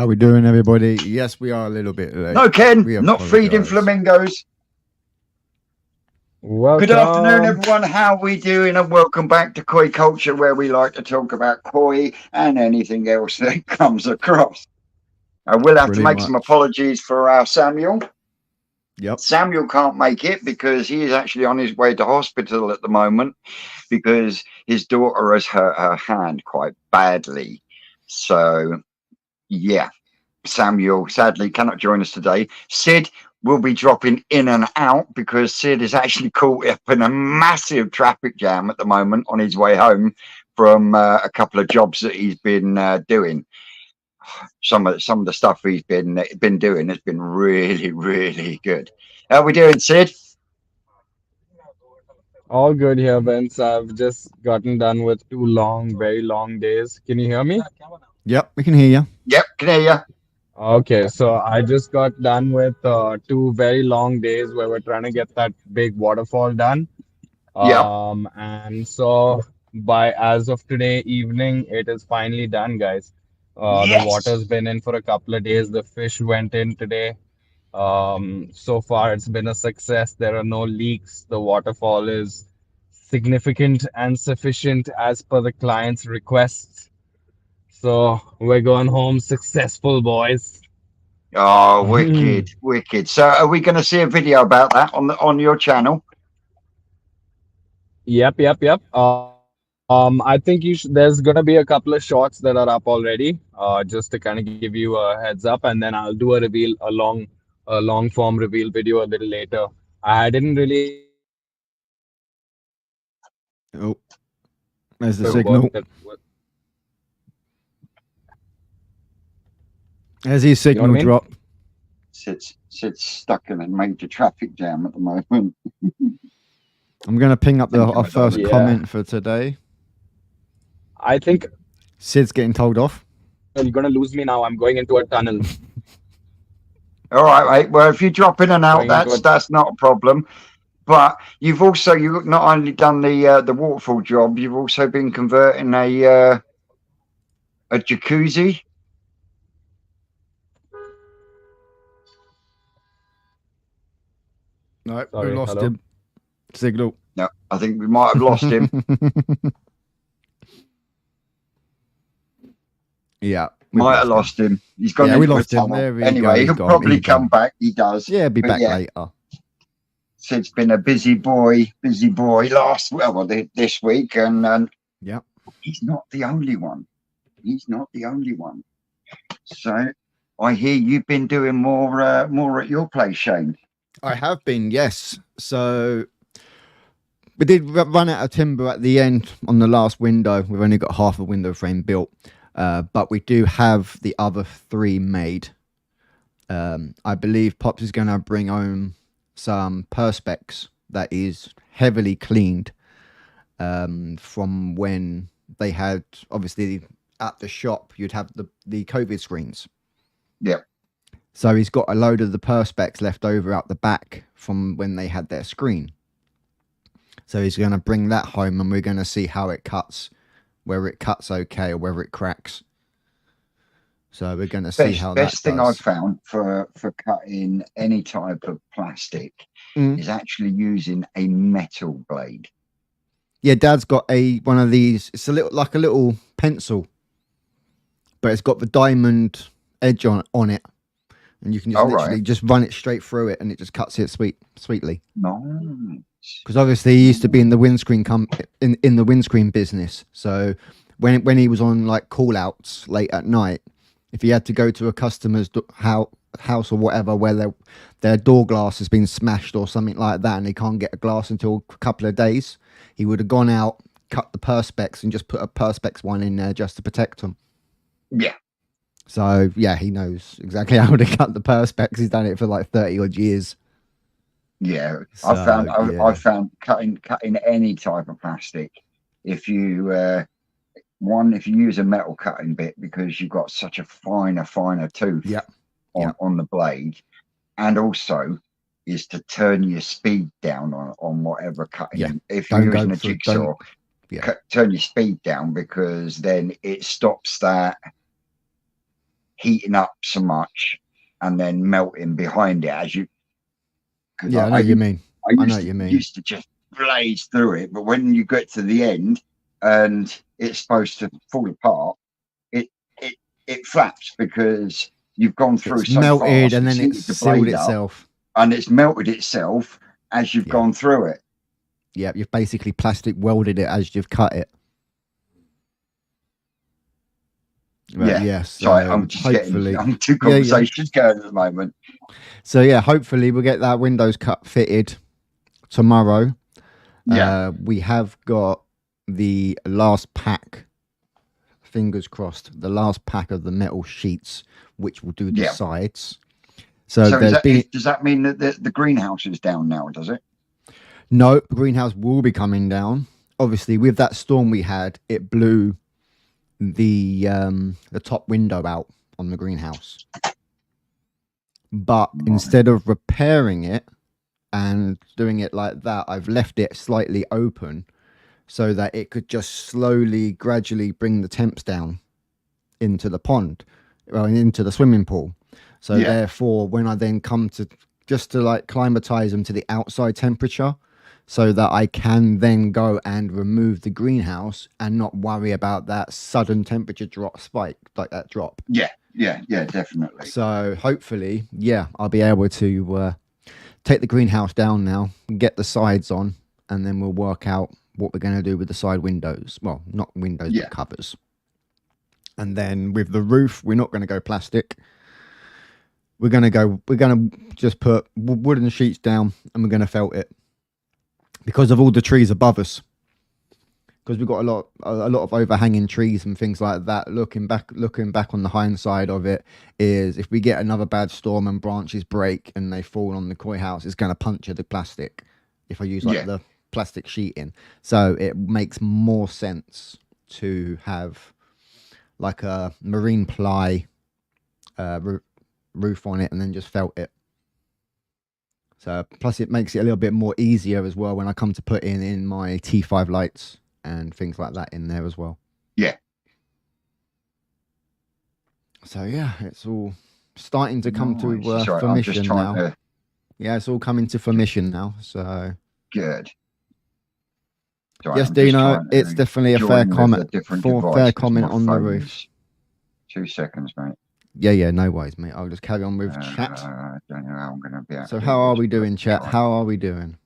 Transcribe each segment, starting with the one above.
How we doing, everybody? Yes, we are a little bit late. No, Ken, We not feeding apologise. flamingos. Welcome. Good afternoon, everyone. How we doing? And welcome back to Koi Culture, where we like to talk about koi and anything else that comes across. I will have to make some apologies for our Samuel. Yep. Samuel can't make it because he is actually on his way to hospital at the moment because his daughter has hurt her hand quite badly. So, yeah, Samuel sadly cannot join us today. Sid will be dropping in and out because Sid is actually caught up in a massive traffic jam at the moment on his way home from a couple of jobs that he's been doing. Some of the stuff he's been doing has been really good. How are we doing, Sid? All good here, Vince. I've just gotten done with very long days. Can you hear me? Yep, we can hear you. Yep, can hear you. Okay, so I just got done with 2 very long days where we're trying to get that big waterfall done. Yep. And so by as of today evening, it is finally done, guys. The Yes. water's been in for a couple of days. The fish went in today. So far, it's been a success. There are no leaks. The waterfall is significant and sufficient as per the client's requests. So we're going home successful, boys. Oh, wicked. So are we going to see a video about that on your channel? Yep. I think there's gonna be a couple of shots that are up already, just to kind of give you a heads up, and then I'll do a long form reveal video a little later. I didn't really expect it to be this successful. Oh, there's the signal. As his signal drop. Sid's stuck in a major traffic jam at the moment. I'm going to ping up our first comment for today. I think Sid's getting told off. You're going to lose me now. I'm going into a tunnel. All right, mate. Well, if you drop in and out, that's not a problem. But you've not only done the waterfall job, you've also been converting a jacuzzi. No, we lost him. Signal. No, I think we might have lost him. Yeah. Might have lost him. He's gone into a tunnel. Anyway, he'll probably come back. He does. Yeah, be back later. Sid's been a busy boy this week, and yeah, he's not the only one. So I hear you've been doing more at your place, Shane. I have been, yes. So we did run out of timber at the end on the last window. We've only got half a window frame built, but we do have the other 3 made. I believe Pops is going to bring home some perspex that is heavily cleaned from when they had, obviously, at the shop, you'd have the COVID screens. Yeah. So he's got a load of the perspex left over out the back from when they had their screen. So he's going to bring that home and we're going to see how it cuts, whether it cuts okay or whether it cracks. So we're going to see how that does. Best thing I've found for cutting any type of plastic is actually using a metal blade. Yeah, Dad's got one of these. It's a little pencil, but it's got the diamond edge on it. And you can just literally just run it straight through it, and it just cuts it sweetly. Nice. Because obviously he used to be in the windscreen in the windscreen business. So when he was on like call outs late at night, if he had to go to a customer's house or whatever where their door glass has been smashed or something like that, and they can't get a glass until a couple of days, he would have gone out, cut the perspex, and just put a perspex one in there just to protect them. Yeah. So, yeah, he knows exactly how to cut the perspex. He's done it for like 30 odd years. Yeah, so, I found cutting any type of plastic, if you use a metal cutting bit, because you've got such a finer tooth on the blade, and also is to turn your speed down on whatever cutting. Yeah. If you're using a jigsaw, turn your speed down, because then it stops that heating up so much and then melting behind it as you. Yeah, I know what you mean. I know what you mean. Used to just blaze through it, but when you get to the end and it's supposed to fall apart, it flaps because you've gone through It's so melted fast, and then it's it heated the sealed blade up, itself. and it's melted itself as you've gone through it. Yeah, you've basically plastic welded it as you've cut it. But Yeah. so I'm just hopefully, I'm two conversations going at the moment. So yeah, hopefully we'll get that windows cut fitted tomorrow. Yeah. We have got the last pack, fingers crossed, the last pack of the metal sheets, which will do the sides. So does that mean that the greenhouse is down now, does it? No, the greenhouse will be coming down. Obviously, with that storm we had, it blew the top window out on the greenhouse. But instead of repairing it and doing it like that, I've left it slightly open so that it could just slowly, gradually bring the temps down into the pond, well, into the swimming pool. So therefore, when I then come to just to like climatize them to the outside temperature, so that I can then go and remove the greenhouse and not worry about that sudden temperature drop spike, like that drop. Yeah, definitely. So hopefully, I'll be able to take the greenhouse down now, get the sides on, and then we'll work out what we're going to do with the side windows. Well, not windows, but covers. And then with the roof, we're not going to go plastic. We're going to just put wooden sheets down and we're going to felt it because of all the trees above us. Because we've got a lot of overhanging trees and things like that. Looking back on the hindsight of it is if we get another bad storm and branches break and they fall on the koi house, it's going to puncture the plastic if I use the plastic sheeting. So it makes more sense to have like a marine ply roof on it and then just felt it. So plus it makes it a little bit more easier as well when I come to put in my T5 lights and things like that in there as well. Yeah. So it's all starting to come to fruition now. Yeah, it's all coming to fruition now. So good. Sorry, yes, Dino, it's definitely a fair comment. Fair comment on the roof. 2 seconds, mate. Yeah, no worries, mate. I'll just carry on with chat. I don't know how I'm going to be able So how are we doing, chat? How are we doing?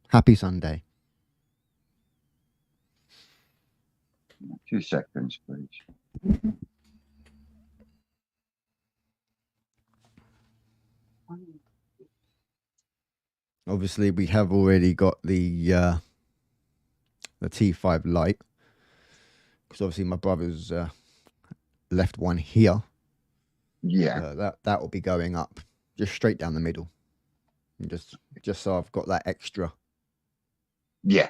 Happy Sunday. 2 seconds, please. Obviously, we have already got the T5 light because obviously my brother's left one here. Yeah, that will be going up just straight down the middle, and just so I've got that extra. Yeah.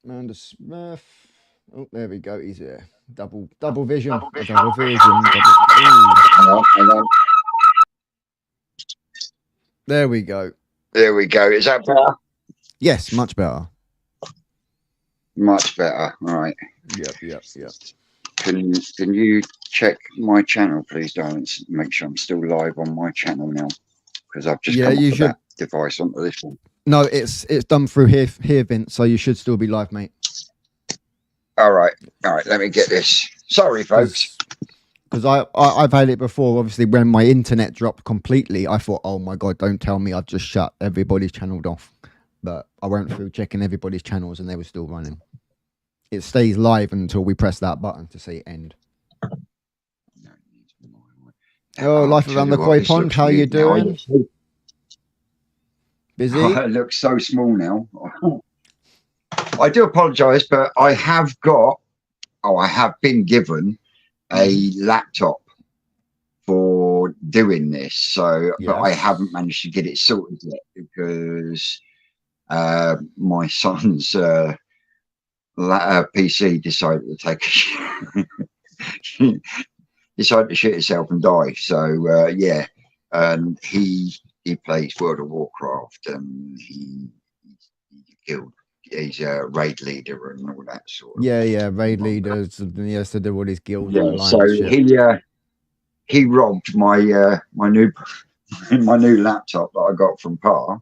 And the Smurf. Oh, there we go. He's here. Double vision. Hang on. There we go. Is that better? Yes, much better. Much better. All right. Yep. Can you check my channel, please, darling? Make sure I'm still live on my channel now because I've just come off that device onto this one. No, it's done through here, Vince. So you should still be live, mate. All right. Let me get this. Sorry, folks. Because I've had it before. Obviously, when my internet dropped completely, I thought, oh my god, don't tell me I've just shut everybody's channel off. But I went through checking everybody's channels and they were still running. It stays live until we press that button to say end. Oh, life around the koi pond. How you doing? Busy? Oh, it looks so small now. I do apologise, but I have been given a laptop for doing this. So, but I haven't managed to get it sorted yet because my son's PC decided to take decided to shit itself and die. So and he plays World of Warcraft and he killed he's a raid leader and all that sort of. Yeah, raid leaders. He has to do all these guild Yeah, so alliance shit. he robbed my my new my new laptop that I got from Pa,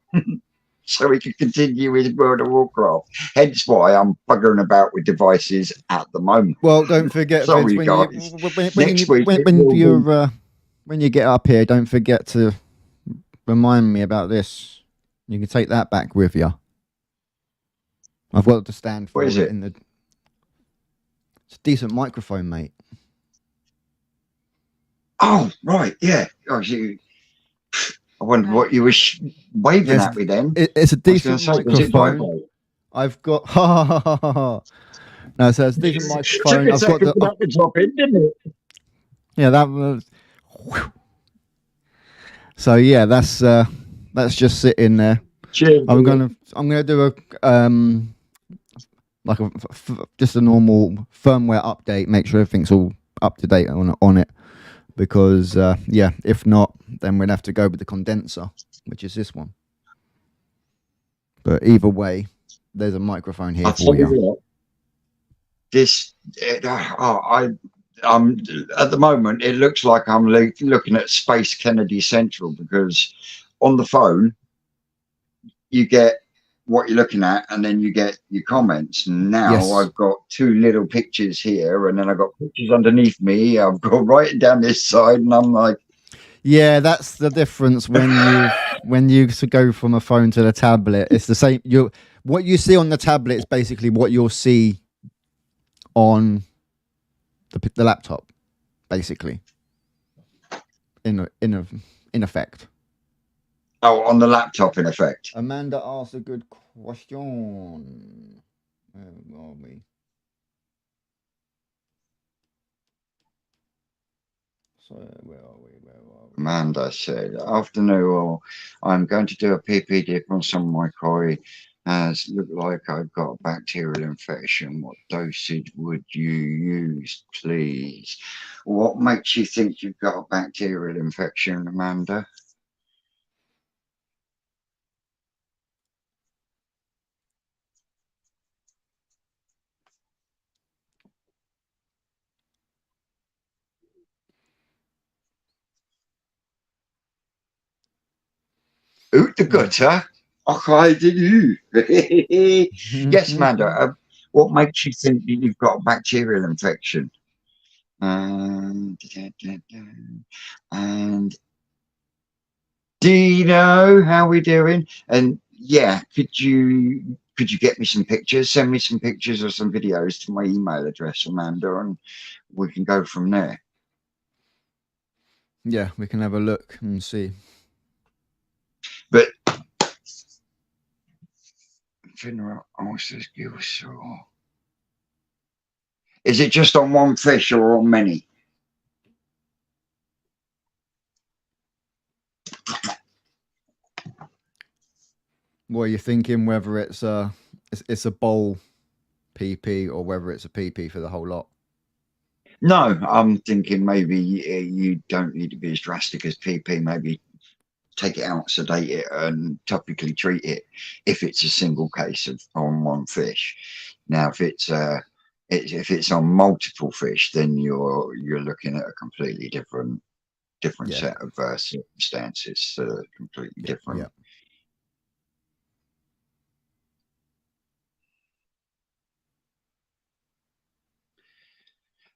so he could continue his World of Warcraft. Hence why I'm buggering about with devices at the moment. Well, don't forget, Vince, Sorry, when you guys. Next week it when will be. you're when you get up here, don't forget to remind me about this. You can take that back with you. I've got to stand for What is it it? in the. It's a decent microphone, mate. Oh, right, yeah. Oh, I wondered what you were waving Yes, at me then. it's a I was going decent to say, was it microphone. vibrate? I've got ha ha ha ha ha. No, so it's a decent Took microphone. a I've got second for that to drop in, didn't it? yeah, that was. So yeah, that's just sitting there. Cheers. I'm gonna do a like just a normal firmware update. Make sure everything's all up to date on it, because yeah, if not, then we'll have to go with the condenser, which is this one. But either way, there's a microphone here I'll for tell you you. what. I'm at the moment. It looks like I'm looking at Space Kennedy Central, because on the phone you get what you're looking at, and then you get your comments. Now Yes. I've got two little pictures here, and then I've got pictures underneath me. I've got right down this side, and I'm like, yeah, that's the difference when you go from a phone to the tablet. It's the same. What you see on the tablet is basically what you'll see on the laptop, basically. In effect. oh, on the laptop, in effect. Amanda asked a good question. Where are we? So where are we? Amanda said, afternoon, I'm going to do a PP dip on some of my koi. As look like I've got a bacterial infection. What dosage would you use, please? What makes you think you've got a bacterial infection, Amanda? Out the gutter. I did you. Yes, Amanda. What makes you think that you've got a bacterial infection? And do you know how we're doing? And yeah, could you get me some pictures? Send me some pictures or some videos to my email address, Amanda, and we can go from there. Yeah, we can have a look and see. But Finra oysters gill sore. Is it just on one fish or on many? What are you thinking? Whether it's a bowl PP or whether it's a PP for the whole lot? No, I'm thinking maybe you don't need to be as drastic as PP. Maybe take it out, sedate it, and topically treat it if it's a single case of on one fish. Now, if it's on multiple fish, then you're looking at a completely different set of circumstances, completely different. Yeah.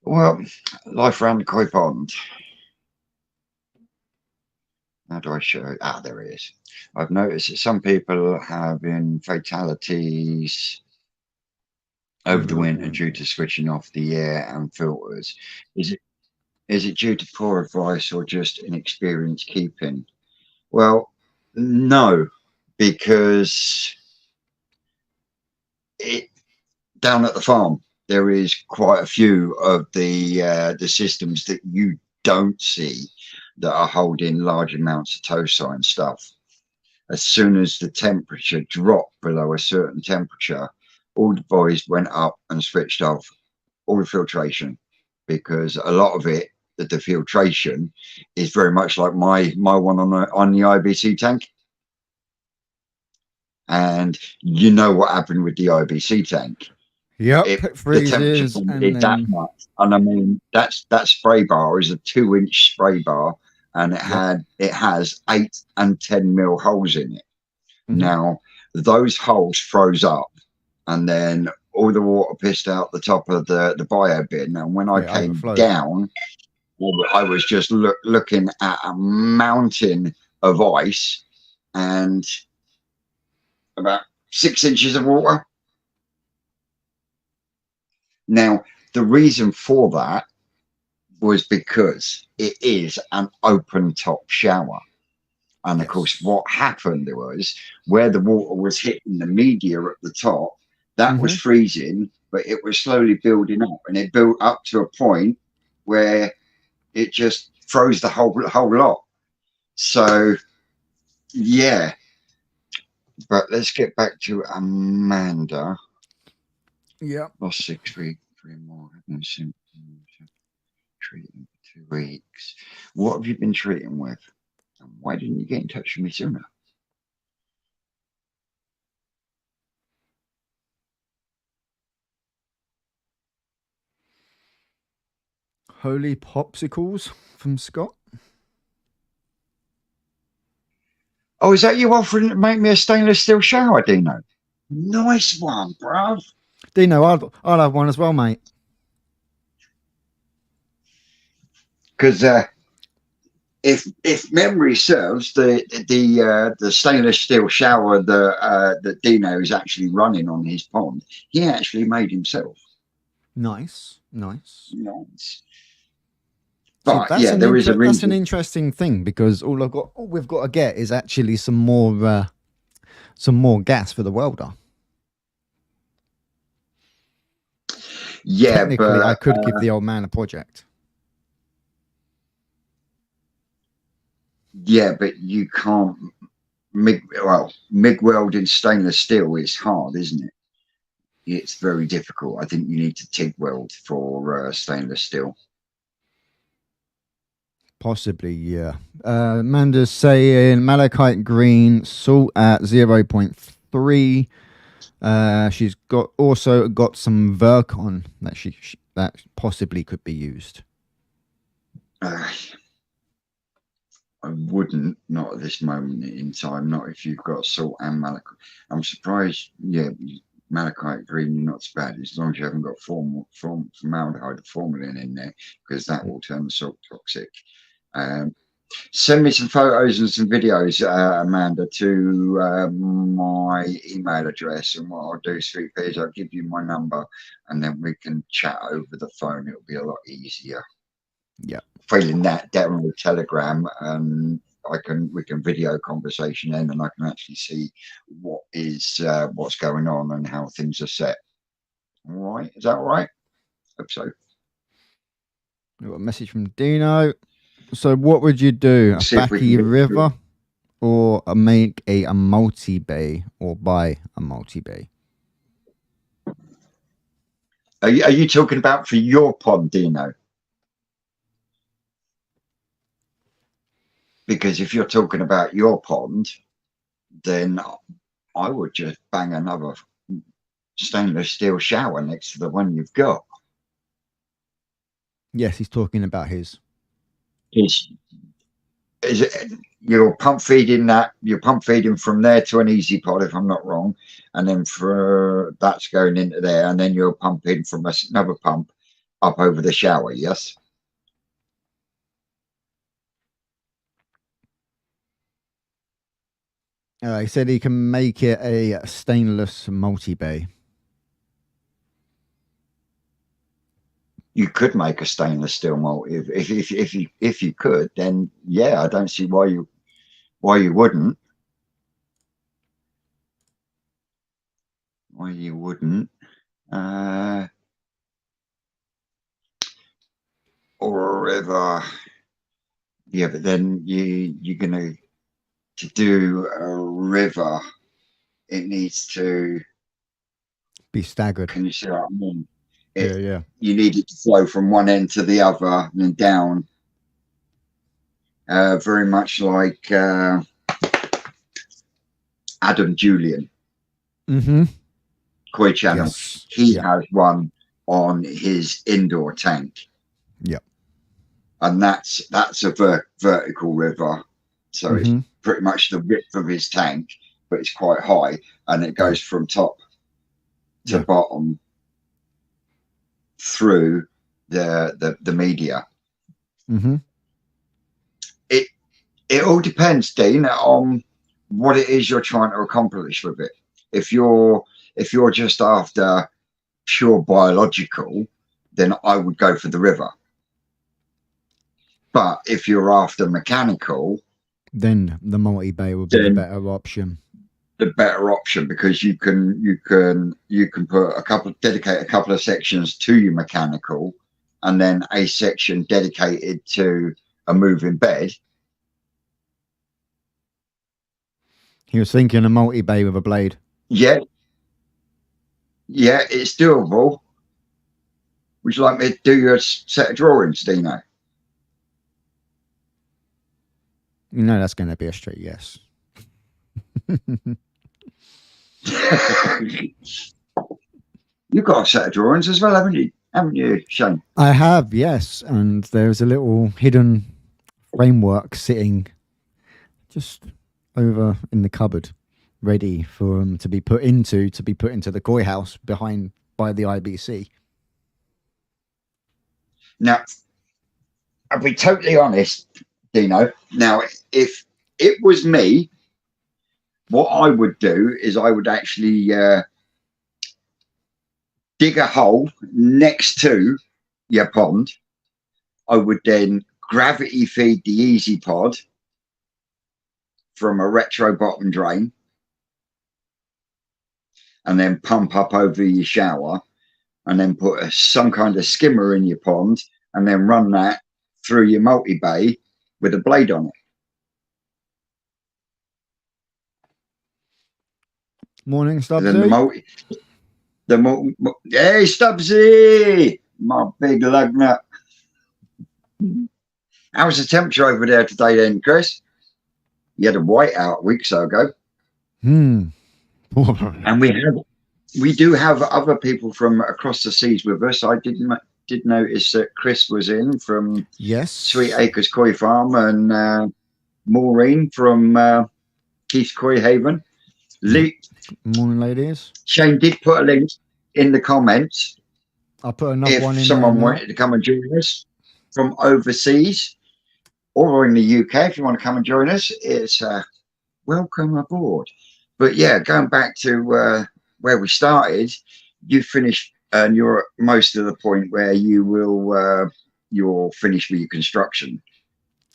Well, life around the koi pond. How do I show it? Ah, there it is. I've noticed that some people have been fatalities over the winter due to switching off the air and filters. Is it due to poor advice or just inexperienced keeping? Well, no, because down at the farm there is quite a few of the systems that you don't see that are holding large amounts of tocine stuff. As soon as the temperature dropped below a certain temperature, all the boys went up and switched off all the filtration, because a lot of it, the filtration is very much like my one on the IBC tank. And you know what happened with the IBC tank. Yep, It, it the temperature freezes and plummeted that then much. And I mean, that spray bar is a 2-inch spray bar, and yep. it has 8 and 10 mil holes in it. Hmm. Now, those holes froze up, and then all the water pissed out the top of the bio bin. And when I Yeah, came overflowed. down, I was just looking at a mountain of ice and about 6 inches of water. Now, the reason for that was because it is an open top shower. And of course, Yes. what happened was where the water was hitting the media at the top, that was Hmm. freezing, but it was slowly building up, and it built up to a point where it just froze the whole lot. So yeah, but let's get back to Amanda. Yep. Lost 6 weeks, 3 more. Treating for 2 weeks. What have you been treating with? And why didn't you get in touch with me sooner? Holy popsicles from Scott. Oh, is that you offering to make me a stainless steel shower, Dino? Nice one, bruv. Dino, I'll have one as well, mate. Because if memory serves, the stainless steel shower that Dino is actually running on his pond, he actually made himself. Nice, nice. Nice. See, But yeah, there is a that's an reason. interesting thing because all we've got to get is actually some more gas for the welder. Yeah, Technically, I but could give the old man a project. you can't MIG welding stainless steel is hard, isn't it? It's very difficult. I think you need to TIG weld for stainless steel. Possibly, yeah. Amanda's saying malachite green, salt at 0.3. She's also got some Virkon that that possibly could be used. I wouldn't, not at this moment in time, not if you've got salt and malachite. I'm surprised, yeah, malachite green, you're not so bad, as long as you haven't got formaldehyde or formalin in there, because that will turn the salt toxic. Send me some photos and some videos, Amanda, to my email address. And what I'll do, Sweet Peas, I'll give you my number, and then we can chat over the phone. It'll be a lot easier. Yeah. Failing that, down with Telegram, and we can video conversation in, and I can actually see what's going on and how things are set. All right, is that all right? Hope so. We've got a message from Dino. So, what would you do? A See if we can backy get river, or make a multi bay, or buy a multi bay? Are you talking about for your pond, Dino? Because if you're talking about your pond, then I would just bang another stainless steel shower next to the one you've got. Yes, he's talking about his. Is it you're pump feeding from there to an easy pod, if I'm not wrong, and then for that's going into there, and then you're pumping from another pump up over the shower. Yes. He said he can make it a stainless multi bay. You could make a stainless steel mold if you could, then yeah, I don't see why you wouldn't. Why you wouldn't? Or ever, yeah, but then you're gonna to do a river. It needs to Be staggered. Can you see what I mean? Yeah. You need it to flow from one end to the other and then down. Very much like Adam Julian. Mm-hmm. Koi channel. Yes. He Yeah. has one on his indoor tank, Yeah. and that's a vertical river, so it's Mm-hmm. pretty much the width of his tank, but it's quite high, and it goes from top to Yeah. bottom through the media. Mm-hmm. It all depends, Dean, on what it is you're trying to accomplish with it. If you're just after pure biological, then I would go for the river. But if you're after mechanical, Then the multi-bay would be the better option. The better option, because you can put dedicate a couple of sections to your mechanical, and then a section dedicated to a moving bed. He was thinking a multi-bay with a blade. Yeah, it's doable. Would you like me to do your set of drawings, Dino? You know that's going to be a straight yes. You've got a set of drawings as well, haven't you? Haven't you, Shane? I have, yes. And there's a little hidden framework sitting just over in the cupboard, ready for to be put into the koi house by the IBC. Now, I'll be totally honest, Dino. Now, if it was me, what I would do is I would actually dig a hole next to your pond. I would then gravity feed the easy pod from a retro bottom drain, and then pump up over your shower, and then put some kind of skimmer in your pond, and then run that through your multi-bay with a blade on it. Morning, Stubbsy. Hey, Stubbsy, my big lug nut. How was the temperature over there today then, Chris? You had a whiteout a week or so ago. And we do have other people from across the seas with us. I did notice that Chris was in from Sweet Acres Koi Farm, and Maureen from Keith's Koi Haven. Morning, ladies. Shane did put a link in the comments. I'll put another one in. If someone wanted to come and join us from overseas or in the UK, if you want to come and join us, it's welcome aboard. But yeah, going back to where we started, you finished, and you're at most of the point where you're finished with your construction.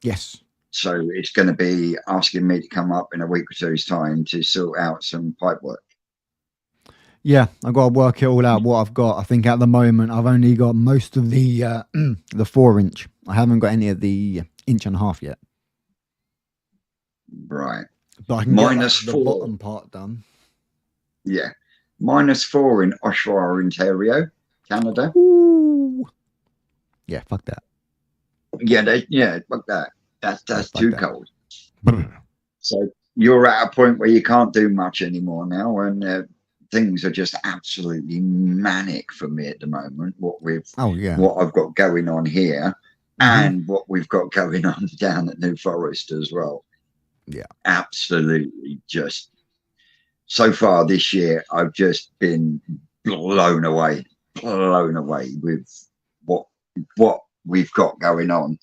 Yes. So it's going to be asking me to come up in a week or two's time to sort out some pipe work. Yeah, I've got to work it all out, what I've got. I think at the moment I've only got most of the 4-inch. I haven't got any of the 1.5 yet. Right. But I can -4. get the bottom part done. Yeah. -4 in Oshawa, Ontario, Canada. Ooh. Yeah, fuck that. Yeah, fuck that. That's too cold. So you're at a point where you can't do much anymore now, and things are just absolutely manic for me at the moment. What I've got going on here, and what we've got going on down at New Forest as well. Yeah, absolutely. Just so far this year, I've just been blown away with what we've got going on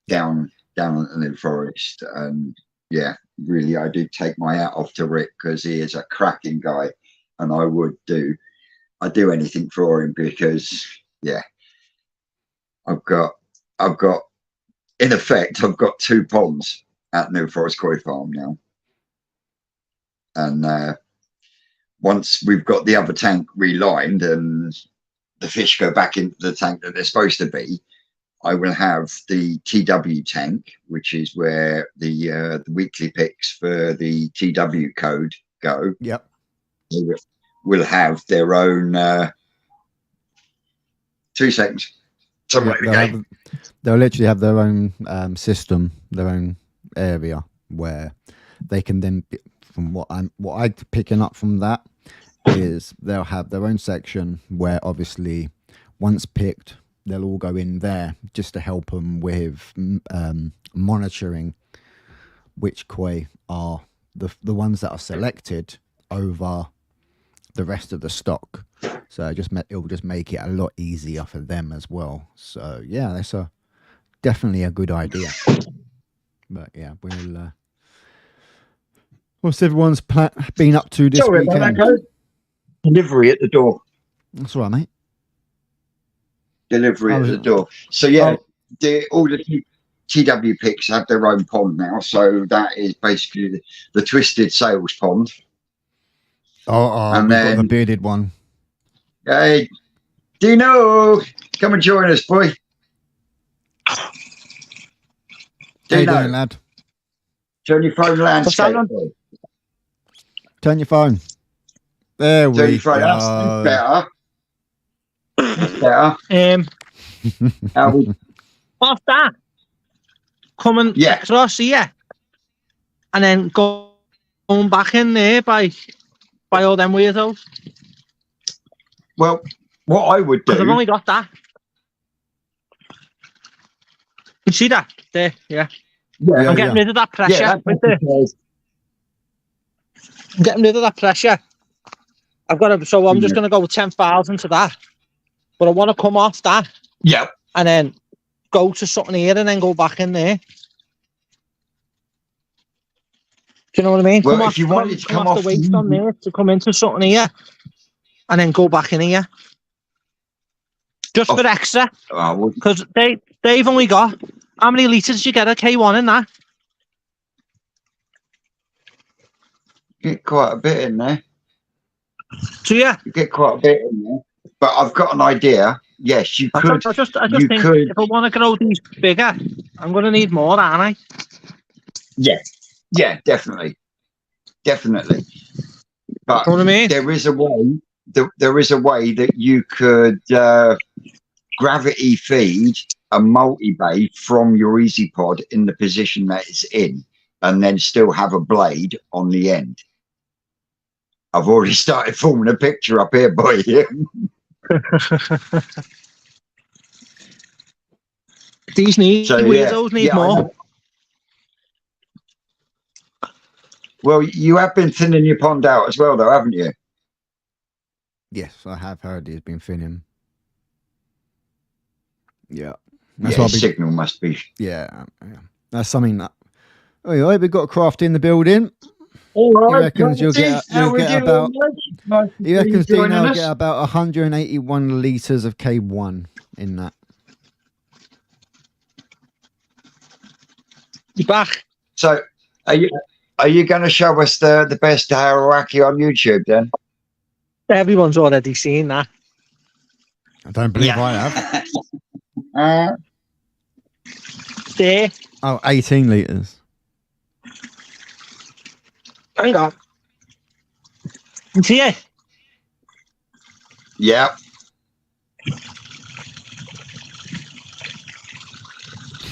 down at the New Forest. And yeah, really, I do take my hat off to Rick, because he is a cracking guy, and I'd do anything for him, because yeah, I've got in effect, I've got 2 ponds at New Forest Koi Farm now, and once we've got the other tank relined and the fish go back into the tank that they're supposed to be, I will have the TW tank, which is where the weekly picks for the TW code go. Yep. They will have their own 2 seconds. They'll literally have their own system, their own area where they can then, from what I'm picking up from that, is they'll have their own section where obviously once picked, they'll all go in there just to help them with monitoring which koi are the ones that are selected over the rest of the stock. So it will just make it a lot easier for them as well. So yeah, that's definitely a good idea. But yeah, what's everyone's been up to this weekend? Delivery at the door. That's all right, mate. Delivery at the door. So yeah, all the TW picks have their own pond now. So that is basically the twisted sails pond. And we've got the bearded one. Hey, Dino, come and join us, boy. How you doing, lad? Turn your phone landscape. Turn your phone. There we go. That's better. That's better. Off that. Coming across here. And then going back in there by all them weirdos. Well, what I would do... Because I've only got that. You see that? There, yeah. I'm getting rid of that pressure. Yeah, right there. I'm getting rid of that pressure. So I'm just going to go with 10,000 to that. But I want to come off that. Yeah. And then go to something here and then go back in there. Do you know what I mean? Well, if you wanted to come off the waist on there to come into something here. And then go back in here. Just for extra. Because they've only got... How many litres did you get a K1 in that? Get quite a bit in there. So yeah. You get quite a bit in there. But I've got an idea. Yes, you could. I just think if I want to grow these bigger, I'm going to need more, aren't I? Yeah. Yeah, definitely. Definitely. But you know what I mean? There is a way. There is a way that you could gravity feed a multi-bay from your easy pod in the position that it's in, and then still have a blade on the end. I've already started forming a picture up here, boy. These weirdos need more. Well, you have been thinning your pond out as well, though, haven't you? Yes, I have heard he's been thinning. Yeah. That's what signal must be. Yeah. That's something that... Oh, we've got a craft in the building. All right. He reckons you'll get about... He reckons Dino will get about 181 litres of K1 in that. You're back. So, are you going to show us the best Harawaki on YouTube then? Everyone's already seen that. I don't believe I have. There. Oh, 18 litres. Hang on. See it? Yeah.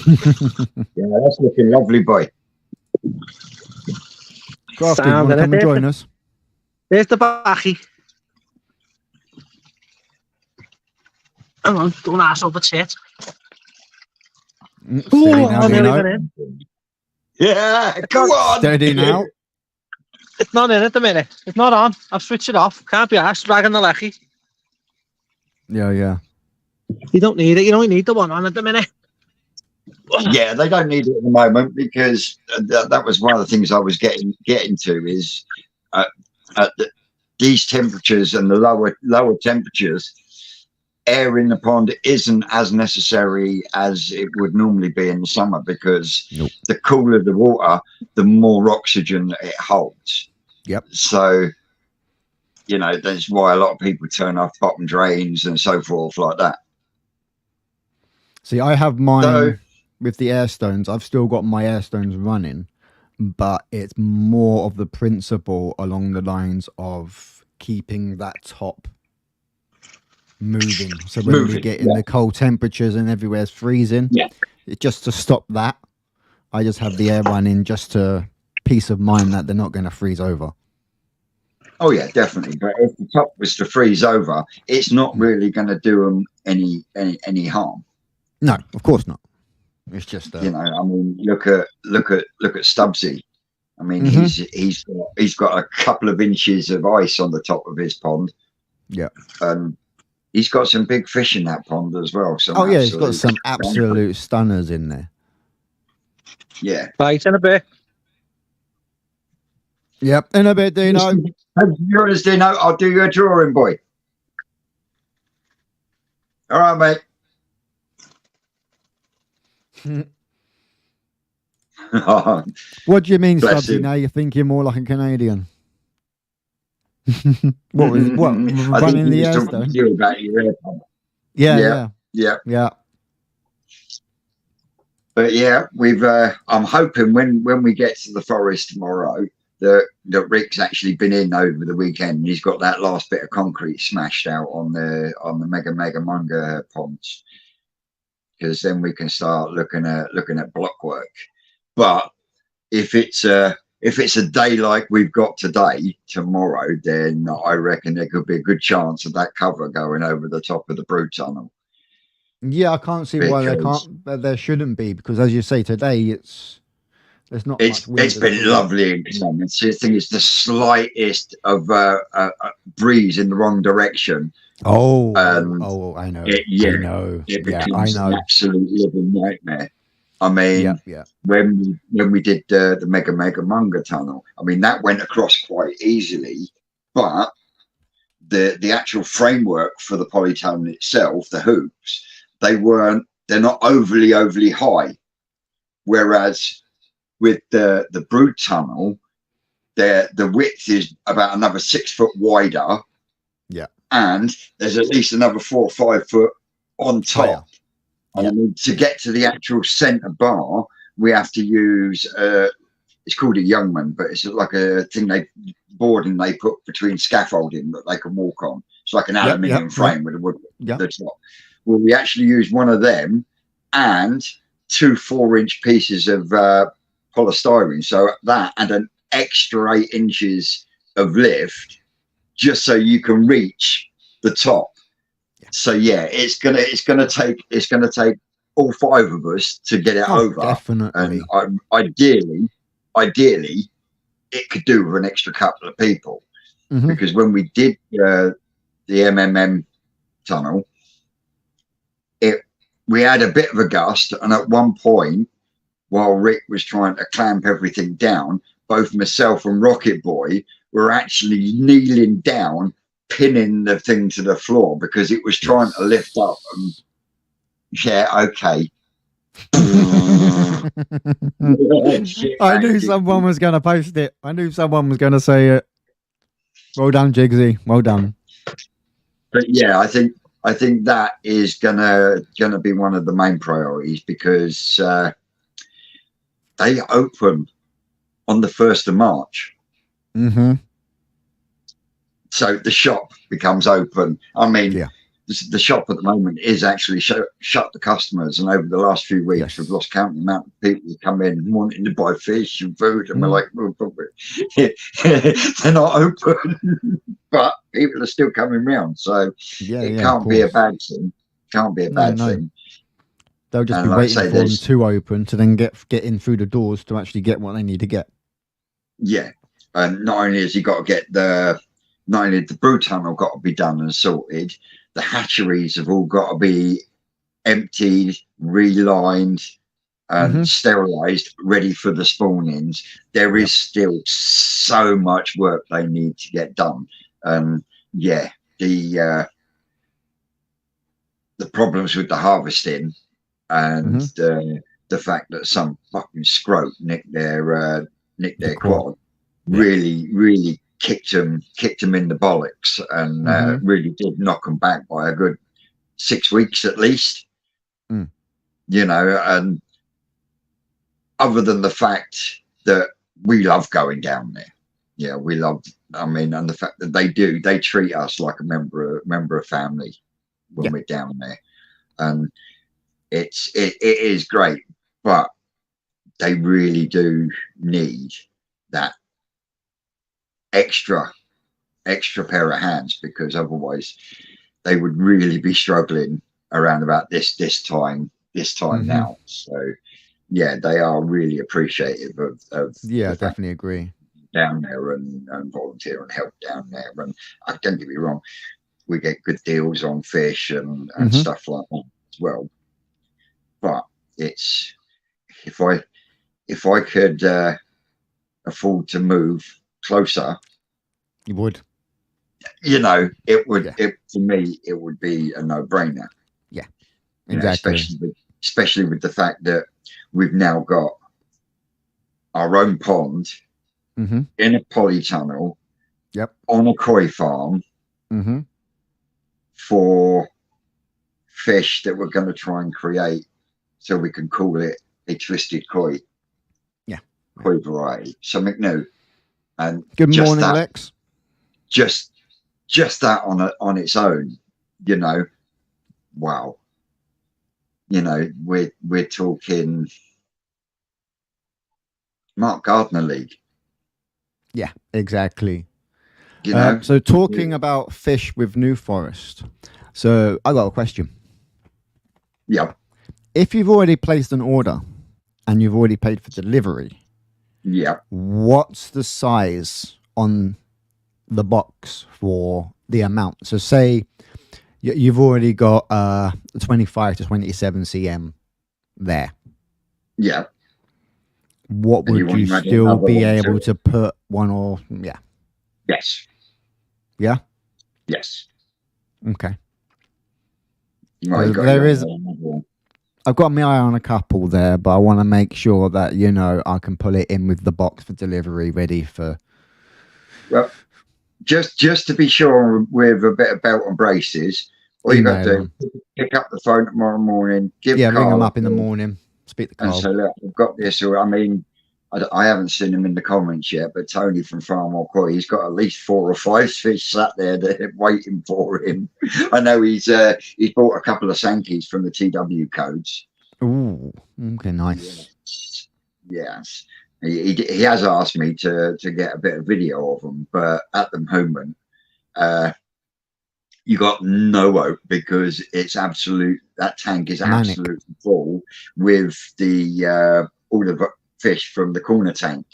Yeah, that's looking lovely, boy. Crafty, you want to come and join us? There's the backy. Hang on, don't ask over tit. Steady now, Dino. Yeah, come on. Steady now. It's not in at the minute. It's not on. I've switched it off. Can't be asked. Dragging the lecky. Yeah. You don't need it. You only need the one on at the minute. Yeah, they don't need it at the moment because that was one of the things I was getting to is these temperatures and the lower temperatures, air in the pond isn't as necessary as it would normally be in the summer because the cooler the water, the more oxygen it holds. Yep. So, that's why a lot of people turn off bottom drains and so forth like that. See, I have mine with the air stones. I've still got my air stones running, but it's more of the principle along the lines of keeping that top moving. So when we get in the cold temperatures and everywhere's freezing, just to stop that, I just have the air running just to peace of mind that they're not going to freeze over. Oh yeah, definitely. But if the top was to freeze over, it's not really going to do them any harm. No, of course not. It's just You know, I mean, look at Stubbsy. I mean, he's got a couple of inches of ice on the top of his pond. Yeah. He's got some big fish in that pond as well. Oh yeah, he's got some absolute stunners in there. Yeah. Right, in a bit. Yep, in a bit, Dino. Yours, Dino. I'll do your drawing, boy. All right, mate. What do you mean, Bless Stubbsy? him. Now you're thinking more like a Canadian. What I running think the he was air talking stone? to you about your air pump. Yeah. Yeah. But yeah, we've. I'm hoping when we get to the forest tomorrow that Rick's actually been in over the weekend. And he's got that last bit of concrete smashed out on the Mega Munga ponds, because then we can start looking at block work. But if it's a day like we've got today, tomorrow, then I reckon there could be a good chance of that cover going over the top of the brood tunnel. Yeah, I can't see why there can't. But there shouldn't be, because as you say, today there's not much wind. It's been lovely in Clements. The thing is, the slightest of breeze in the wrong direction. Oh, I know. It becomes an absolute living nightmare. I mean, when we did the Mega Munga tunnel, I mean, that went across quite easily, but the actual framework for the polytunnel itself, the hoops, they're not overly high. Whereas with the brood tunnel, the width is about another 6 foot wider. Yeah. And there's at least another 4 or 5 foot on top. And I mean, to get to the actual centre bar, we have to use it's called a Youngman, but it's like a thing boarding they put between scaffolding that they can walk on. It's like an aluminium frame with a wood at the top. Well, we actually use one of them and 2 4-inch pieces of polystyrene. So that and an extra 8 inches of lift, just so you can reach the top. So yeah, it's gonna take all 5 of us to get it over. Definitely. And ideally, it could do with an extra couple of people, because when we did the MMM tunnel, we had a bit of a gust, and at one point, while Rick was trying to clamp everything down, both myself and Rocket Boy were actually kneeling down, pinning the thing to the floor because it was trying to lift up. And I knew someone was going to post it. I knew someone was going to say it. Well done, Jigsy. Well done. But yeah, I think that is gonna be one of the main priorities, because they open on the 1st of March. So the shop becomes open. I mean, the shop at the moment is actually shut to customers, and over the last few weeks we've lost count of the amount of people who come in wanting to buy fish and food, and we're like, they're not open. But people are still coming round, so it can't be a bad thing. Can't be a bad thing. They'll just be waiting for them to open to then get in through the doors to actually get what they need to get. Yeah, and not only has he got to get the brood tunnel got to be done and sorted, the hatcheries have all got to be emptied, relined, and sterilised, ready for the spawnings. There is still so much work they need to get done. The problems with the harvesting and the fact that some fucking scrote nicked their quad really kicked them in the bollocks, and really did knock them back by a good 6 weeks at least. You know, and other than the fact that we love going down there, we love. I mean, and the fact that they treat us like a member of family when we're down there, and it is great, but they really do need that extra extra pair of hands, because otherwise they would really be struggling around about this time now. So yeah, they are really appreciative of Yeah, definitely agree. down there and volunteer and help down there. And I don't get me wrong, we get good deals on fish and stuff like that as well. But it's if I could afford to move closer, you would. You know, it would. It for me, it would be a no-brainer. Yeah, exactly. You know, especially with the fact that we've now got our own pond in a polytunnel. Yep. On a koi farm. For fish that we're going to try and create, so we can call it a twisted koi. Yeah. Koi variety, something new. And good morning, Lex. Just that on its own, you know, wow. You know, we're talking Mark Gardner League. Yeah, exactly. You know, so talking about fish with New Forest. So I got a question. Yeah. If you've already placed an order and you've already paid for delivery, yeah, what's the size on the box for the amount? So say you've already got 25 to 27 cm there. Yeah. What would you still be able to put one or Yes. Yeah. Yes. Okay. Right, there is. I've got my eye on a couple there, but I want to make sure that I can pull it in with the box for delivery, ready for. Well, just to be sure, with a bit of belt and braces, all you got to do, pick up the phone tomorrow morning, ring them up in the morning, speak to Carl, and say, look, I've got this. Or I mean, I haven't seen him in the comments yet, but Tony from Farm or Koi, he's got at least 4 or 5 fish sat there that are waiting for him. I know he's bought a couple of Sankeys from the TW codes. Ooh, okay, nice. Yes. He has asked me to get a bit of video of them, but at the moment, you got no hope, because it's that tank is absolutely full with the all the fish from the corner tank.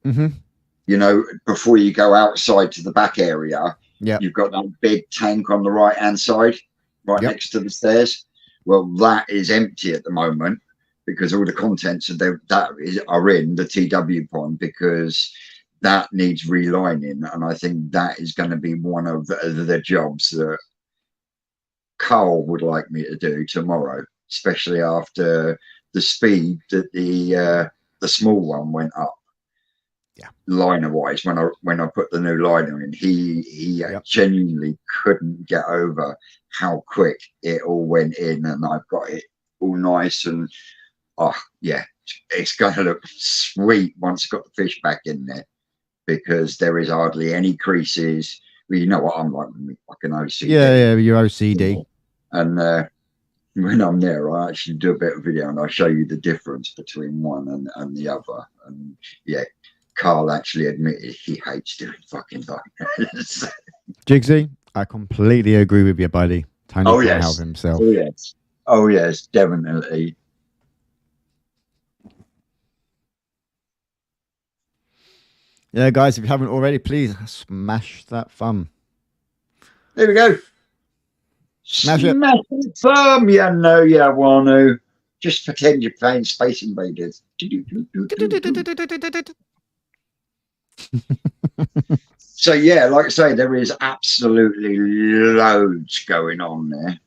You know, before you go outside to the back area, you've got that big tank on the right hand side, next to the stairs. Well, that is empty at the moment, because all the contents of are in the TW pond, because that needs relining, and I think that is going to be one of the jobs that Carl would like me to do tomorrow, especially after the speed that the small one went up. Liner wise, when I put the new liner in, he genuinely couldn't get over how quick it all went in, and I've got it all nice, and it's gonna look sweet once I've got the fish back in there, because there is hardly any creases. Well, you know what I'm like with me fucking OCD. Yeah, you're OCD. And when I'm there, I actually do a bit of video and I show you the difference between one and the other. And Carl actually admitted he hates doing fucking liners. Jigsy, I completely agree with you, buddy. Tony can't help himself. Oh yes, definitely. Yeah, guys, if you haven't already, please smash that thumb. There we go. Smash it. The thumb, you know you want to. Just pretend you're playing Space Invaders. So like I say, there is absolutely loads going on there,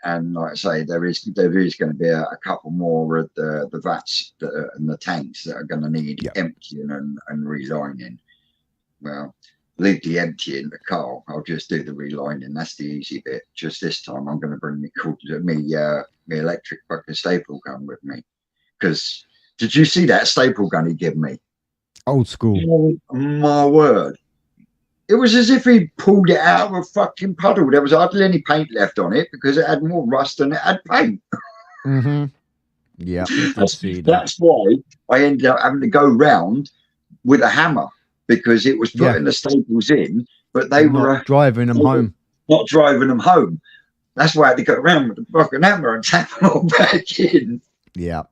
and like I say, there is going to be a couple more of the vats and the tanks that are going to need emptying and relining. Well, leave the emptying to Carl. I'll just do the relining. That's the easy bit. Just this time, I'm going to bring me electric fucking staple gun with me, because did you see that staple gun he gave me? Old school. Oh, my word. It was as if he pulled it out of a fucking puddle. There was hardly any paint left on it, because it had more rust than it had paint. Yeah. That's why I ended up having to go round with a hammer, because it was putting the staples in, but they were not driving them home. Not driving them home. That's why I had to go around with the fucking hammer and tap them all back in. Yeah.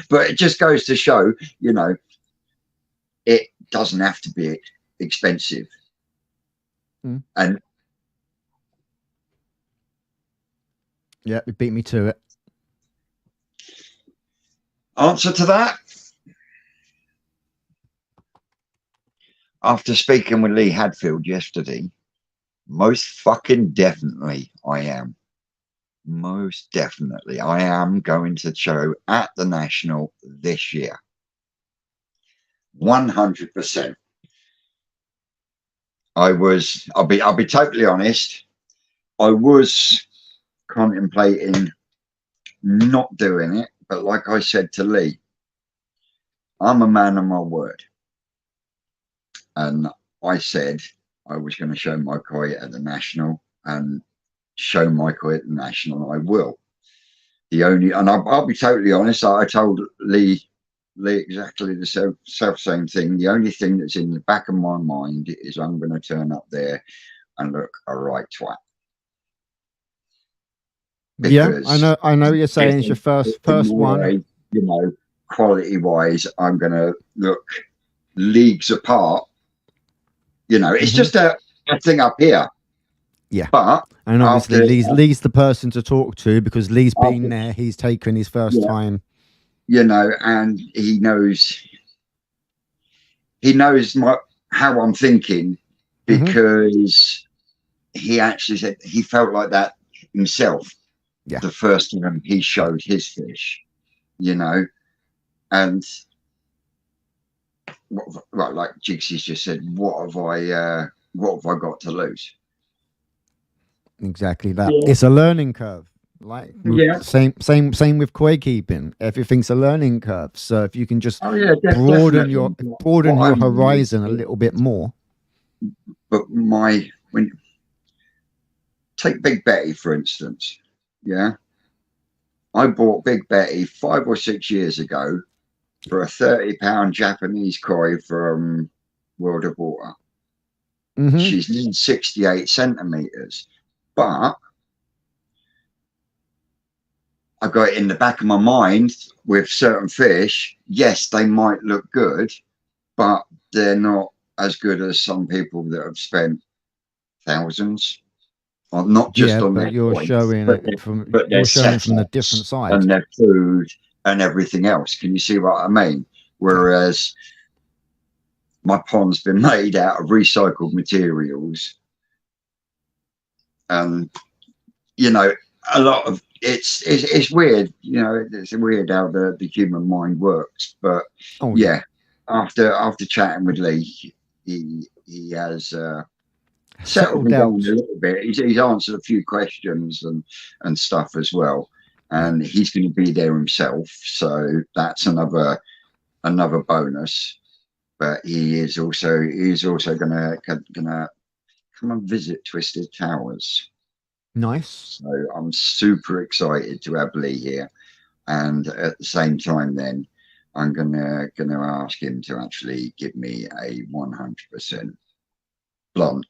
But it just goes to show, you know, it doesn't have to be expensive. And yeah, it beat me to it. Answer to that? After speaking with Lee Hadfield yesterday, most fucking definitely I am. Most definitely I am going to show at the National this year. 100%. I'll be totally honest, I was contemplating not doing it, but like I said to Lee, I'm a man of my word. And I said I was going to show my koi at the National, and show my koi at the National. I will. And I'll be totally honest. I told Lee exactly the same thing. The only thing that's in the back of my mind is I'm going to turn up there and look a right twat. Because I know what you're saying. It's your first one. You know, quality wise, I'm going to look leagues apart. You know, it's just a thing up here. Yeah. But and obviously Lee's the person to talk to, because Lee's been there. He's taken his first time. You know, and he knows how I'm thinking, because he actually said he felt like that himself. Yeah. The first time he showed his fish, you know, and like Jigsy's just said, what have I got to lose? Exactly that. Yeah. It's a learning curve. Like same with koi keeping. Everything's a learning curve. So if you can just broaden your horizon a little bit more. But take Big Betty for instance. Yeah, I bought Big Betty 5 or 6 years ago for a 30-pound Japanese koi from World of Water. She's 68 centimeters, but I got it in the back of my mind with certain fish. Yes, they might look good, but they're not as good as some people that have spent thousands. Well, not just on their you're points, showing it from the different side and their food and everything else. Can you see what I mean? Whereas my pond's been made out of recycled materials, and you know, a lot of it's weird. You know, it's weird how the human mind works. But after chatting with Lee, he has settled me down a little bit. He's answered a few questions and stuff as well, and he's going to be there himself, so that's another bonus. But he is also gonna come and visit Twisted Towers. Nice. So I'm super excited to have Lee here, and at the same time then I'm gonna ask him to actually give me a 100% blunt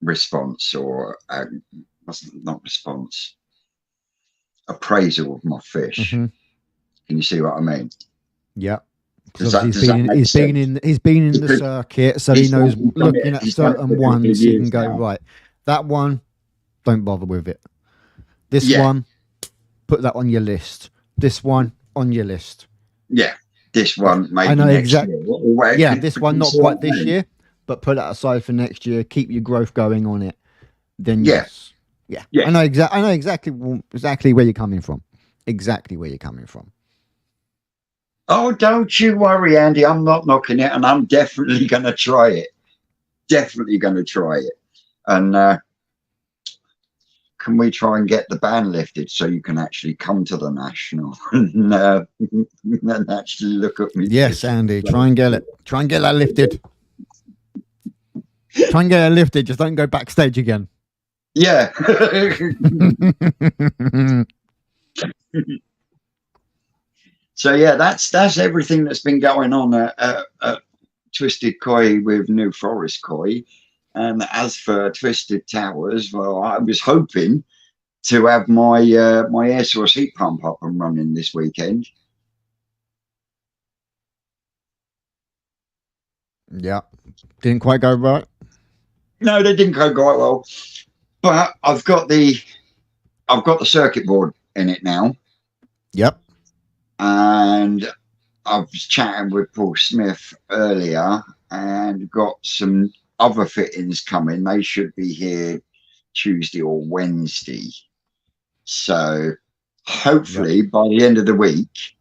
response, or not response, appraisal of my fish. Can you see what I mean? Yeah, because he's been in the circuit, so he knows looking at certain ones he can go right, that one don't bother with it, this one put that on your list, this one on your list, this one maybe I know exactly this one not quite this year, but put that aside for next year. Keep your growth going on it. Then yes. I know exactly where you're coming from. Exactly where you're coming from. Oh, don't you worry, Andy. I'm not knocking it, and I'm definitely going to try it. Definitely going to try it. And can we try and get the ban lifted so you can actually come to the National and actually look at me? Yes, Andy. Try and get it. Try and get that lifted. Try and get it lifted. Just don't go backstage again. Yeah. So yeah, that's everything that's been going on at Twisted Koi with New Forest Koi. And as for Twisted Towers, well, I was hoping to have my my air source heat pump up and running this weekend. Yeah, didn't quite go right. No, they didn't go quite well, but I've got the circuit board in it now. Yep. And I was chatting with Paul Smith earlier and got some other fittings coming. They should be here Tuesday or Wednesday. So hopefully by the end of the week,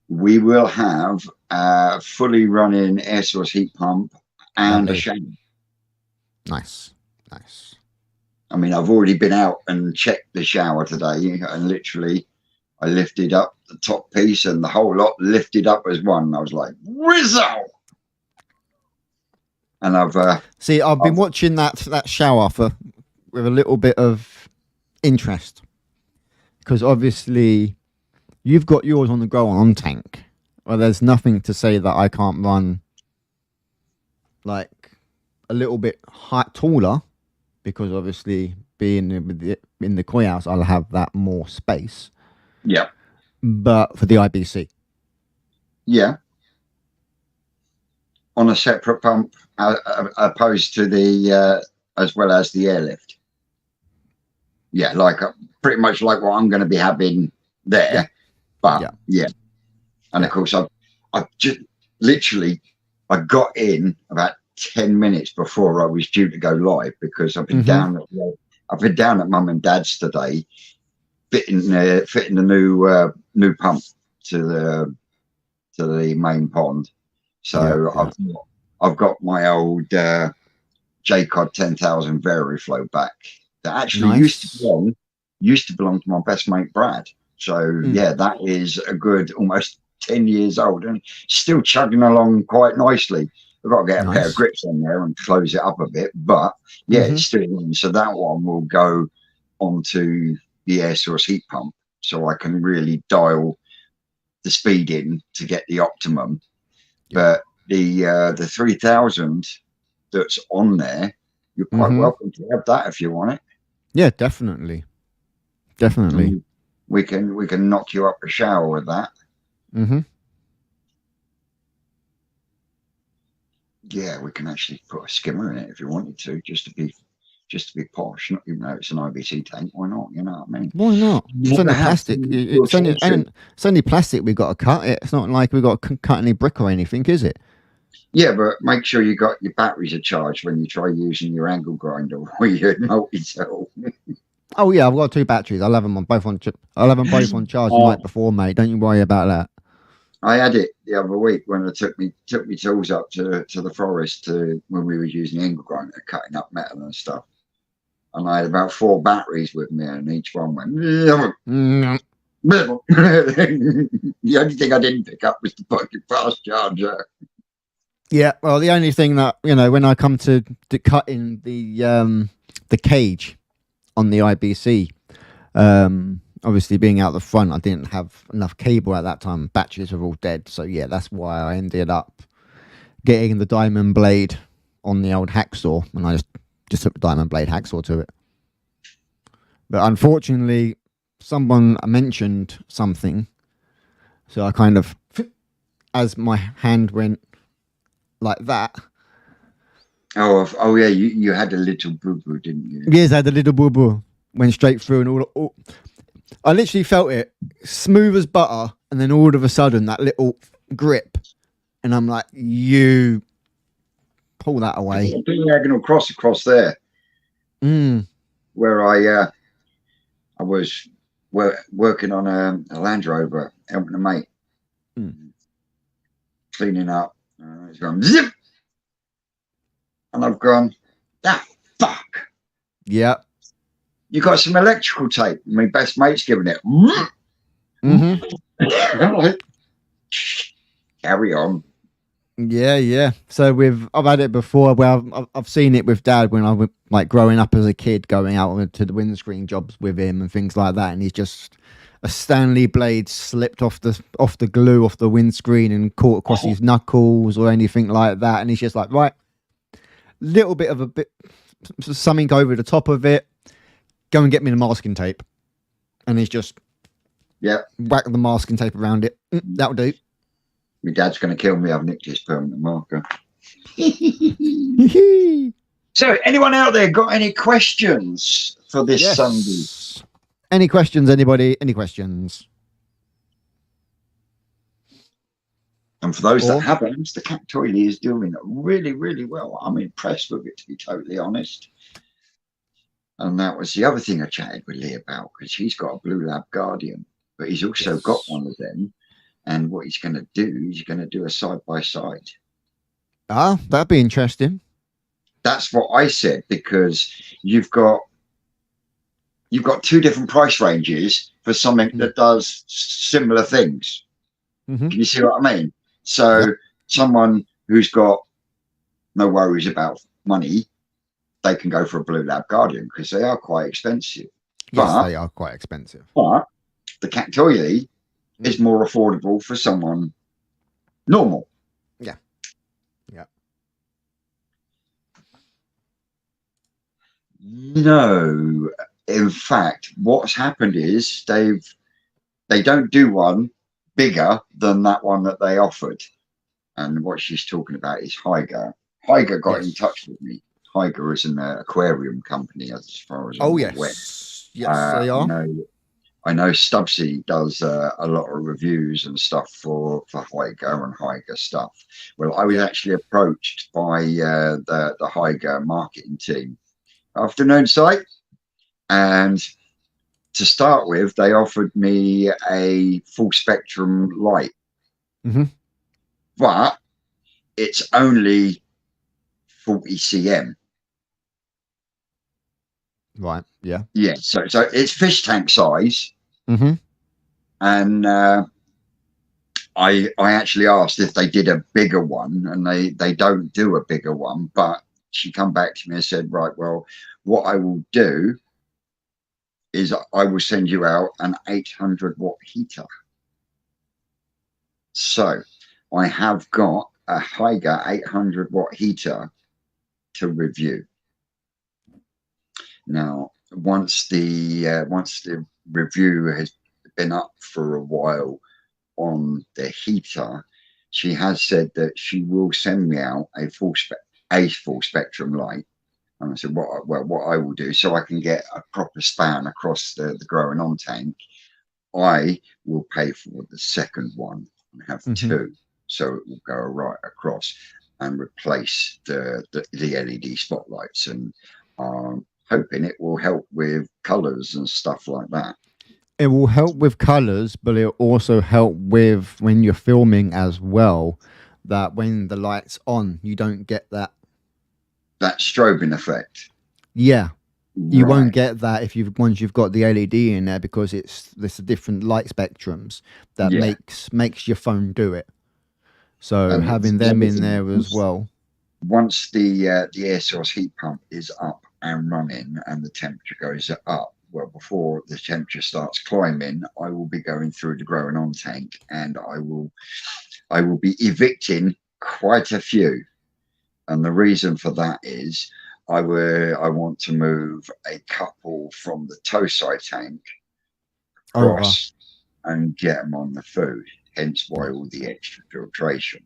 we will have a fully running air source heat pump and a shower. Nice. I mean, I've already been out and checked the shower today, and literally I lifted up the top piece and the whole lot lifted up as one. I was like, Rizzo! And I've been watching that shower with a little bit of interest, because obviously you've got yours on the go on tank. Well, there's nothing to say that I can't run like a little bit taller, because obviously being in the koi house, I'll have that more space. Yeah. But for the IBC. Yeah. On a separate pump, opposed to the as well as the airlift. Yeah, like pretty much like what I'm going to be having there. Yeah. But yeah. And of course, I just literally I got in about 10 minutes before I was due to go live, because I've been down at Mum and Dad's today, fitting the new pump to the main pond. So I've got my old JCOD 10,000 Veriflow back that actually used to belong to my best mate Brad. So yeah, that is a good almost 10 years old and still chugging along quite nicely. I've got to get a pair of grips on there and close it up a bit, but yeah, it's still in. So that one will go onto the air source heat pump, so I can really dial the speed in to get the optimum. But the 3000 that's on there, you're quite welcome to have that if you want it. Yeah, definitely. We can knock you up a shower with that. Yeah, we can actually put a skimmer in it if you wanted to, just to be posh. Not even though it's an IBC tank, why not? You know what I mean? Why not? It's only plastic. It's only plastic. We got to cut it. It's not like we got to cut any brick or anything, is it? Yeah, but make sure you got your batteries are charged when you try using your angle grinder or your multi-tool. Oh yeah, I've got 2 batteries. I'll have them both on charge the night before, mate. Don't you worry about that. I had it the other week when I took me tools up to the forest when we were using the angle grinder, cutting up metal and stuff. And I had about 4 batteries with me, and each one went. The only thing I didn't pick up was the fucking fast charger. Yeah, well, the only thing that when I come to cutting the cage on the IBC, obviously being out the front, I didn't have enough cable at that time. Batteries were all dead, so yeah, that's why I ended up getting the diamond blade on the old hacksaw, and I just took the diamond blade hacksaw to it. But unfortunately, someone mentioned something, so I kind of, as my hand went like that. Oh yeah, you had a little boo boo, didn't you? Yes, I had a little boo boo. Went straight through, and all I literally felt it smooth as butter, and then all of a sudden that little grip, and I'm like, you pull that away. A diagonal cross across there, where I was working on a Land Rover, helping a mate cleaning up. It's gone zip, and I've gone, fuck. Yeah. You got some electrical tape. My best mate's giving it. Carry on. Yeah. So I've had it before. Well, I've seen it with Dad when I was like growing up as a kid, going out to the windscreen jobs with him and things like that. And he's just a Stanley blade slipped off the glue off the windscreen and caught across his knuckles or anything like that. And he's just like, right, little bit of a bit something over the top of it. Go and get me the masking tape, and he's just whack the masking tape around it. That'll do. My dad's going to kill me. I've nicked his permanent marker. So, anyone out there got any questions for this Sunday? Any questions, anybody? Any questions? And for those that haven't, the cat toilet is doing really, really well. I'm impressed with it, to be totally honest. And that was the other thing I chatted with Lee about, because he's got a Blue Lab Guardian, but he's also got one of them. And what he's going to do, he's going to do a side-by-side. Ah, that'd be interesting. That's what I said, because you've got two different price ranges for something that does similar things. Can you see what I mean? So someone who's got no worries about money, they can go for a Blue Lab Guardian because they are quite expensive. Yes, they are quite expensive. But the Cactoile is more affordable for someone normal. Yeah. Yeah. No, in fact, what's happened is they don't do one bigger than that one that they offered. And what she's talking about is Haiger. Haiger got in touch with me. Haiger is an aquarium company, as far as I'm aware. Yes, they are. I know Stubbsy does a lot of reviews and stuff for Haiger and Haiger stuff. Well, I was actually approached by the Haiger marketing team. Afternoon, site. And to start with, they offered me a full spectrum light. But it's only 40 cm. Right. Yeah. Yeah. So it's fish tank size. And I actually asked if they did a bigger one, and they don't do a bigger one. But she come back to me and said, right, well, what I will do is I will send you out an 800 watt heater. So I have got a Haiger 800 watt heater to review. Now, once the review has been up for a while on the heater, she has said that she will send me out a full spectrum light. And I said, what I will do, so I can get a proper span across the growing on tank, I will pay for the second one and have two, so it will go right across and replace the LED spotlights, and hoping it will help with colors and stuff like that. It will help with colors, but it'll also help with when you're filming as well, that when the light's on, you don't get that strobing effect. Yeah. You won't get that once you've got the LED in there, because it's a different light spectrums that makes your phone do it. So having them in there as well. Once the air source heat pump is up and running and the temperature goes up, well, before the temperature starts climbing, I will be going through the growing on tank, and I will be evicting quite a few. And the reason for that is I want to move a couple from the tow side tank across and get them on the food. Hence why all the extra filtration.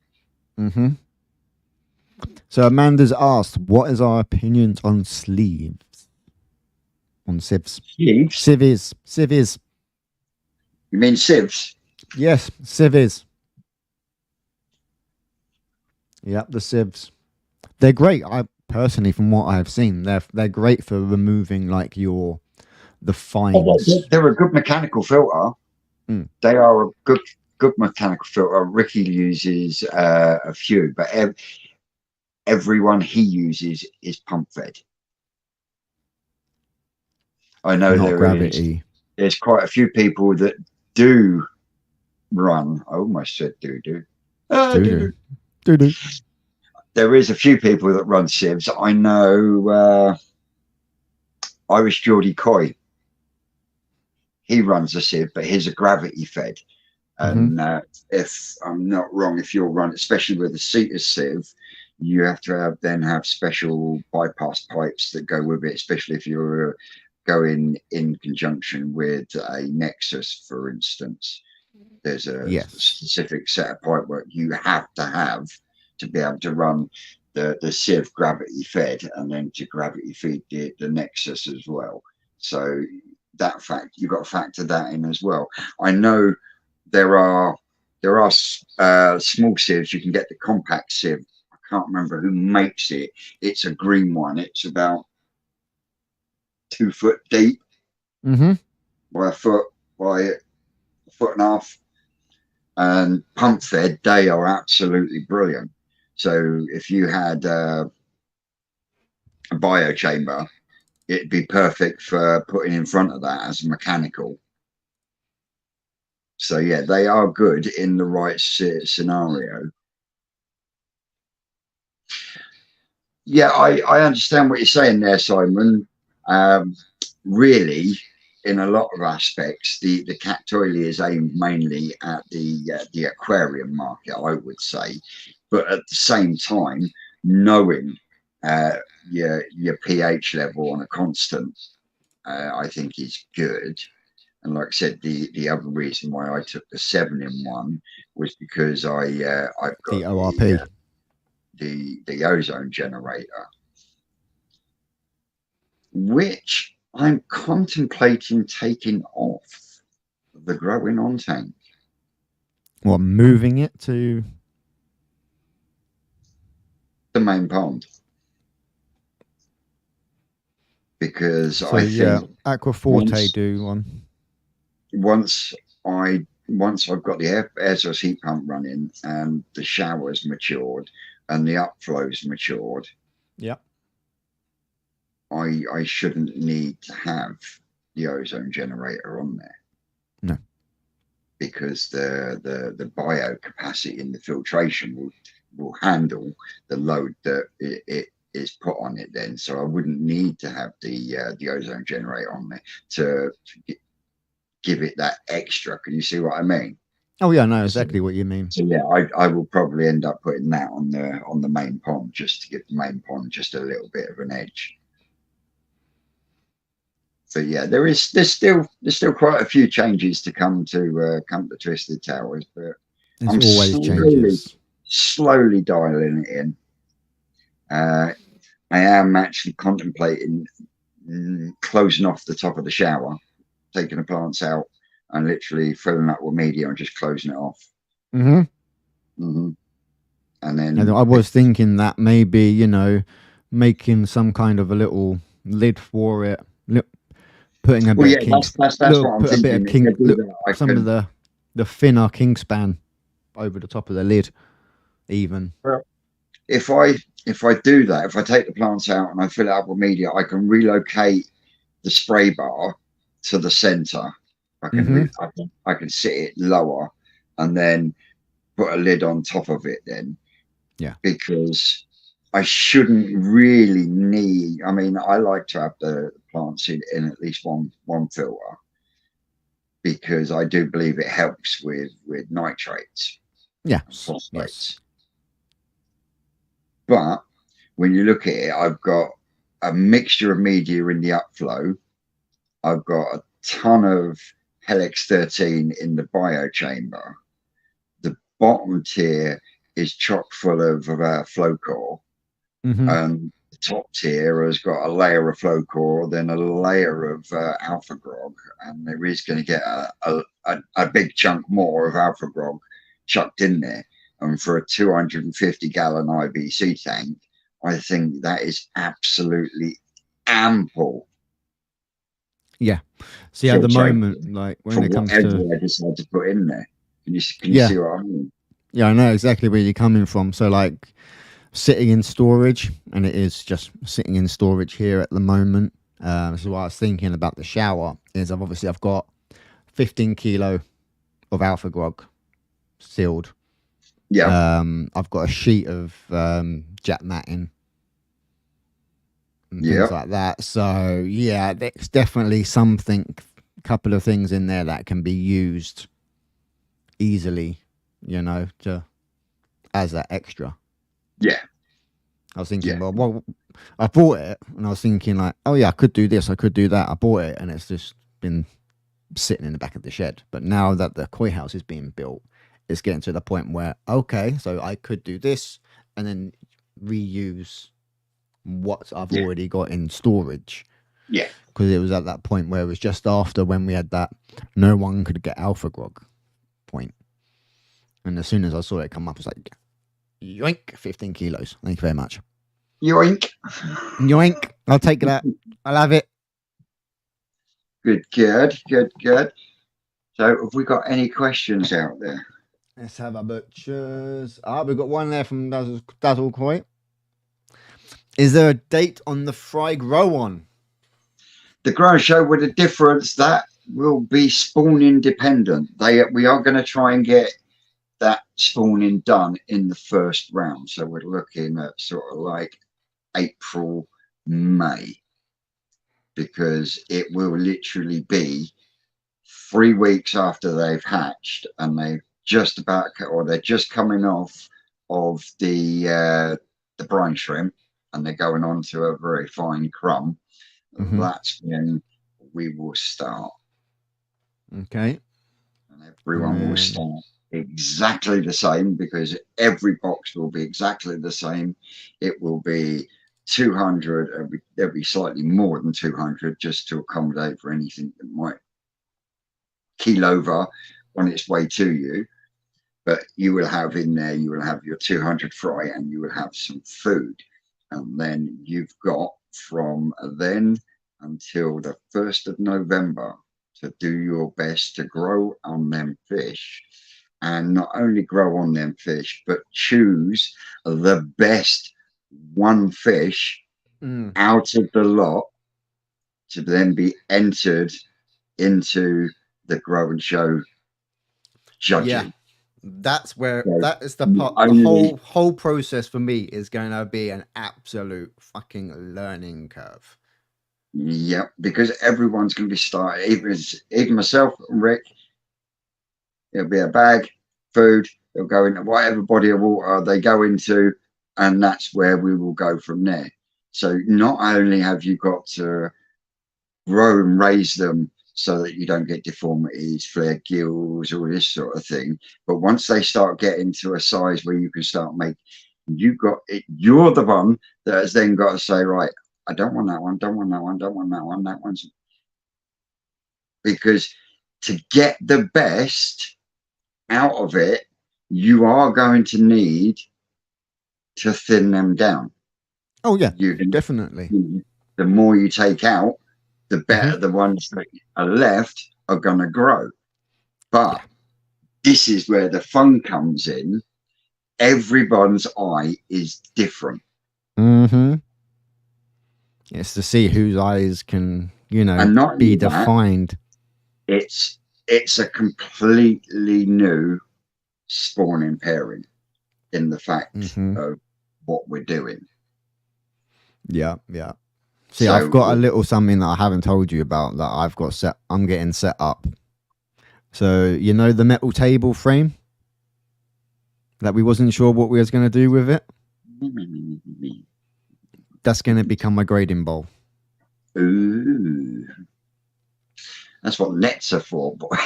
So Amanda's asked, what is our opinions on sleeves? On sieves? Civvies. You mean sieves? Yes, civvies. Yep, the sieves. They're great. I personally, from what I've seen, they're great for removing like the fines. They're a good mechanical filter. They are a good mechanical filter. Ricky uses a few, but everyone he uses is pump fed. I know there's quite a few people that do run. I almost said do. There is a few people that run sieves. I know Irish Geordie Koi. He runs a sieve, but his are gravity fed. And if I'm not wrong, if you're especially with a Cetus sieve, you have to have special bypass pipes that go with it, especially if you're going in conjunction with a Nexus, for instance. There's a specific set of pipework you have to be able to run the sieve gravity fed, and then to gravity feed the Nexus as well. So that fact, you've got to factor that in as well. I know there are small sieves. You can get the compact sieve. I can't remember who makes it. It's a green one. It's about 2 foot deep, by a foot and a half, and pump fed. They are absolutely brilliant. So if you had a biochamber, it'd be perfect for putting in front of that as a mechanical. So yeah, they are good in the right scenario. Yeah, I understand what you're saying there, Simon. Really, in a lot of aspects, the Cactoilia is aimed mainly at the aquarium market, I would say. But at the same time, knowing your pH level on a constant, I think is good. And like I said, the other reason why I took the 7-in-1 was because I've got the ORP, the ozone generator, which I'm contemplating taking off the growing on tank. What, moving it to the main pond? Because so, I think Aquaforte do one. Once I've got the air source heat pump running and the shower's matured and the upflow's matured, yeah, I shouldn't need to have the ozone generator on there. No, because the bio capacity in the filtration will handle the load that it is put on it then. So I wouldn't need to have the ozone generator on there to give it that extra. Can you see what I mean? Oh yeah, I know exactly what you mean. So yeah, I will probably end up putting that on the main pond, just to give the main pond just a little bit of an edge. So yeah, there's still quite a few changes to come to Twisted Towers, but I'm slowly dialing it in. I am actually contemplating closing off the top of the shower, taking the plants out and literally filling up with media and just closing it off. And then I was thinking that maybe, making some kind of a little lid for it, putting a bit of king, that's what I'm thinking. Some of the thinner Kingspan over the top of the lid, even. Well, if I do that, if I take the plants out and I fill it up with media, I can relocate the spray bar to the center. I can sit it lower and then put a lid on top of it then. Yeah. Because I shouldn't really need, I mean, I like to have the plants in at least one filter, because I do believe it helps with nitrates. Yeah. Phosphates. Yes. But when you look at it, I've got a mixture of media in the upflow. I've got a ton of Helix 13 in the biochamber. The bottom tier is chock full of flow core. And the top tier has got a layer of flow core, then a layer of alpha grog, and there is going to get a big chunk more of alpha grog chucked in there. And for a 250 gallon IBC tank, I think that is absolutely ample. Yeah. See, at the moment, like when it comes to, I decided to put in there. Can you see what I mean? Yeah, I know exactly where you're coming from. So like sitting in storage, and it is just sitting in storage here at the moment. So what I was thinking about the shower is I've got 15 kilo of alpha grog sealed. Yeah. I've got a sheet of jet matting and things like that. So yeah, there's definitely a couple of things in there that can be used easily, as that extra. Yeah. I was thinking, Yeah. well, I bought it, and I was thinking like, oh yeah, I could do this, I could do that. I bought it, and it's just been sitting in the back of the shed. But now that the koi house is being built, it's getting to the point where, okay, so I could do this and then reuse what I've already got in storage. Yeah. Because it was at that point where it was just after when we had that no one could get alpha grog point. And as soon as I saw it come up, I was like, yoink, 15 kilos. Thank you very much. Yoink. Yoink. I'll take that. I'll have it. Good. So have we got any questions out there? Let's have a butchers. We've got one there from Dazzle Koi. Is there a date on the fry grow on? The grow show with a difference that will be spawn independent. We are going to try and get that spawning done in the first round. So we're looking at sort of like April, May, because it will literally be 3 weeks after they've hatched and they're just coming off of the brine shrimp and they're going on to a very fine crumb. Mm-hmm. That's when we will start. Okay. And everyone will start exactly the same, because every box will be exactly the same. It will be 200. There'll be slightly more than 200 just to accommodate for anything that might keel over on its way to you. But you will have in there, you will have your 200 fry and you will have some food. And then you've got from then until the 1st of November to do your best to grow on them fish. And not only grow on them fish, but choose the best one fish out of the lot to then be entered into the grow and show judging. Yeah, that's where that is the part. The whole process for me is going to be an absolute fucking learning curve. Yep, because everyone's going to be starting. Even myself and Rick. It'll be a bag, food. It'll go into whatever body of water they go into, and that's where we will go from there. So not only have you got to grow and raise them so that you don't get deformities, flared gills, all this sort of thing, but once they start getting to a size where you can start making, you're the one that has then got to say, right, I don't want that one, don't want that one, don't want that one, that one's, because to get the best out of it, you are going to need to thin them down. Oh yeah, definitely. The more you take out, the better the ones that are left are going to grow. But this is where the fun comes in. Everyone's eye is different. Mm-hmm. It's to see whose eyes can, and not be defined. It's a completely new spawning pairing in the fact of what we're doing. Yeah. See, so, I've got a little something that I haven't told you about that I've got set. I'm getting set up. So the metal table frame that we wasn't sure what we was going to do with it. That's going to become my grading bowl. Ooh. That's what nets are for, boy.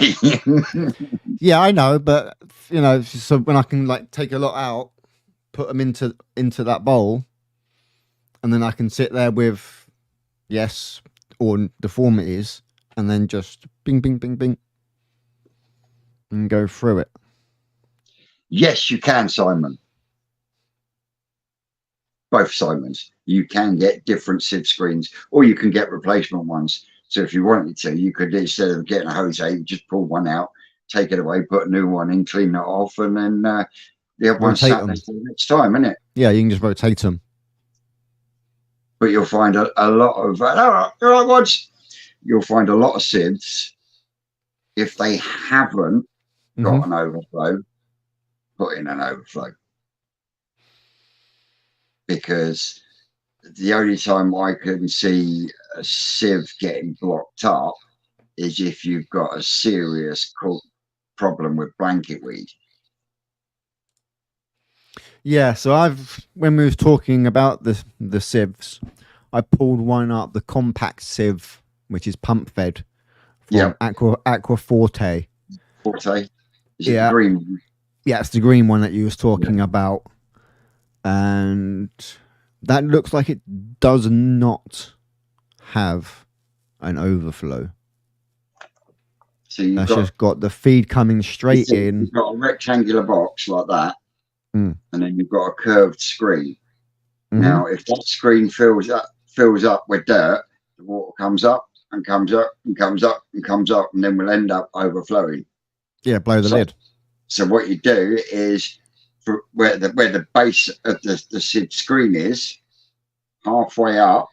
Yeah, I know, but so when I can take a lot out, put them into that bowl, and then I can sit there with or deformities, and then just bing, bing, bing, bing, and go through it. Yes, you can, Simon. Both Simons. You can get different sieve screens, or you can get replacement ones. So if you wanted to, you could, instead of getting a Jose, just pull one out, take it away, put a new one in, clean it off, and then the other one sat there for the next time, isn't it? Yeah, you can just rotate them. But you'll find a lot of you'll find a lot of sieves, if they haven't got an overflow, put in an overflow. Because the only time I can see a sieve getting blocked up is if you've got a serious problem with blanket weed. Yeah, so when we was talking about the sieves, I pulled one up, the compact sieve, which is pump fed from Yep. Aqua Forte. Forte. Is it Yeah. the green one? Yeah, it's the green one that you was talking about. And that looks like it does not have an overflow. So you've That's just got the feed coming straight in. You've got a rectangular box like that, Mm. and then you've got a curved screen. Mhm. Now, if that screen fills up with dirt, the water comes up and comes up and comes up and comes up, and then will end up overflowing. Yeah, blow the lid. So what you do is, for where the base of the screen is, halfway up,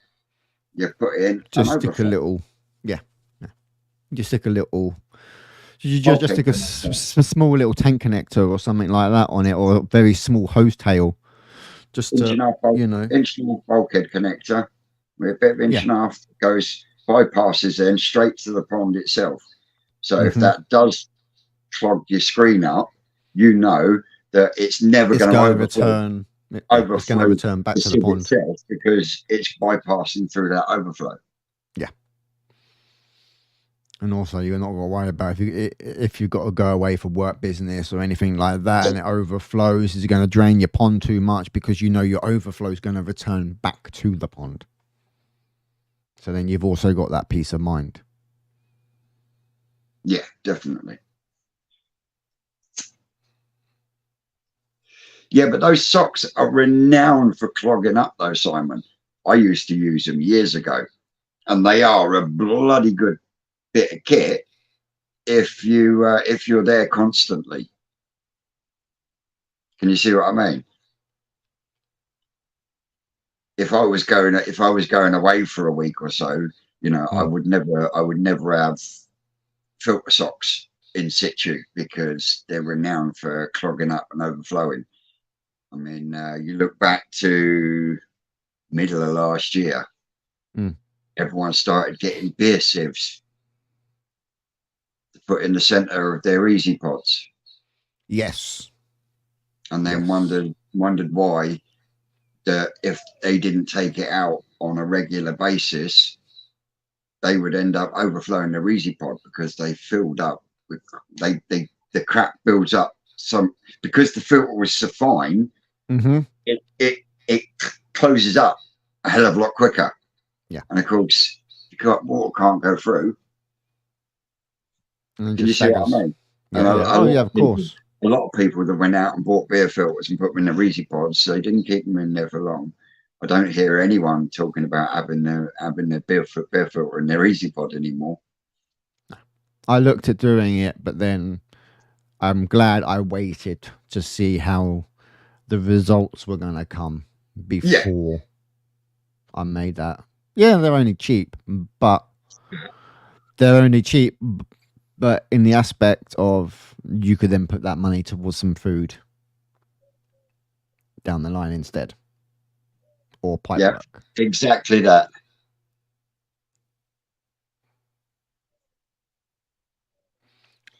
you put in Just an stick overflow. a little, yeah. Just stick a little. You just stick a small little tank connector or something like that on it, or a very small hose tail. Just inch and a half, you know, inch and a half bulkhead connector with a bit of inch and a half goes bypasses then straight to the pond itself. So if that does clog your screen up, you know that it's never going to overflow. It's going to return back to the pond itself because it's bypassing through that overflow. Yeah. And also, you're not going to worry about if you've got to go away for work business or anything like that, and it overflows. Is it going to drain your pond too much? Because you know your overflow is going to return back to the pond. So then you've also got that peace of mind. Yeah, definitely. Yeah, but those socks are renowned for clogging up, though, Simon. I used to use them years ago, and they are a bloody good bit of kit if you're there constantly. Can you see what I mean? If I was going away for a week or so, you know, I would never have filter socks in situ because they're renowned for clogging up and overflowing. I mean, you look back to middle of last year, everyone started getting beer sieves to put in the center of their easy pods. Yes. And then wondered why that if they didn't take it out on a regular basis, they would end up overflowing their easy pod because they filled up with the crap builds up because the filter was so fine, it closes up a hell of a lot quicker. Yeah. And of course, water can't go through. And Can you see what I mean? Yeah, of course. A lot of people that went out and bought beer filters and put them in their easy pods, so they didn't keep them in there for long. I don't hear anyone talking about having their beer filter in their easy pod anymore. I looked at doing it, but then I'm glad I waited to see how the results were going to come before I made that. Yeah, they're only cheap, but in the aspect of you could then put that money towards some food down the line instead, or pipe work. Exactly that.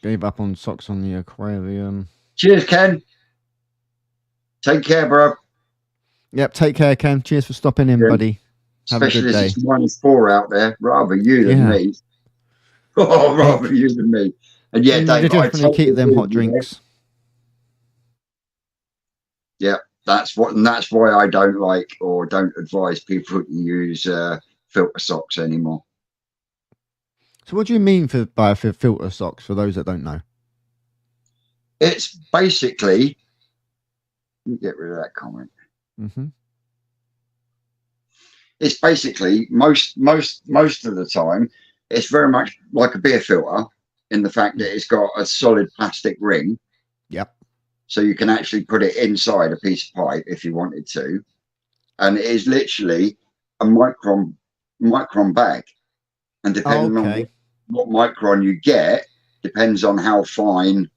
Gave up on socks on the aquarium. Cheers, Ken. Take care, bro. Yep, take care, Ken. Cheers for stopping in, buddy. Have a good day. Especially as it's -4 out there. Rather you than me. Oh, rather you than me. And yeah, Dave, I definitely keep them hot drinks. Yeah, that's why I don't like or don't advise people to use filter socks anymore. So what do you mean by filter socks, for those that don't know? It's basically, let me get rid of that comment. It's basically most of the time, it's very much like a beer filter in the fact that it's got a solid plastic ring. Yep. So you can actually put it inside a piece of pipe if you wanted to. And it is literally a micron bag. And depending on what micron you get, depends on how fine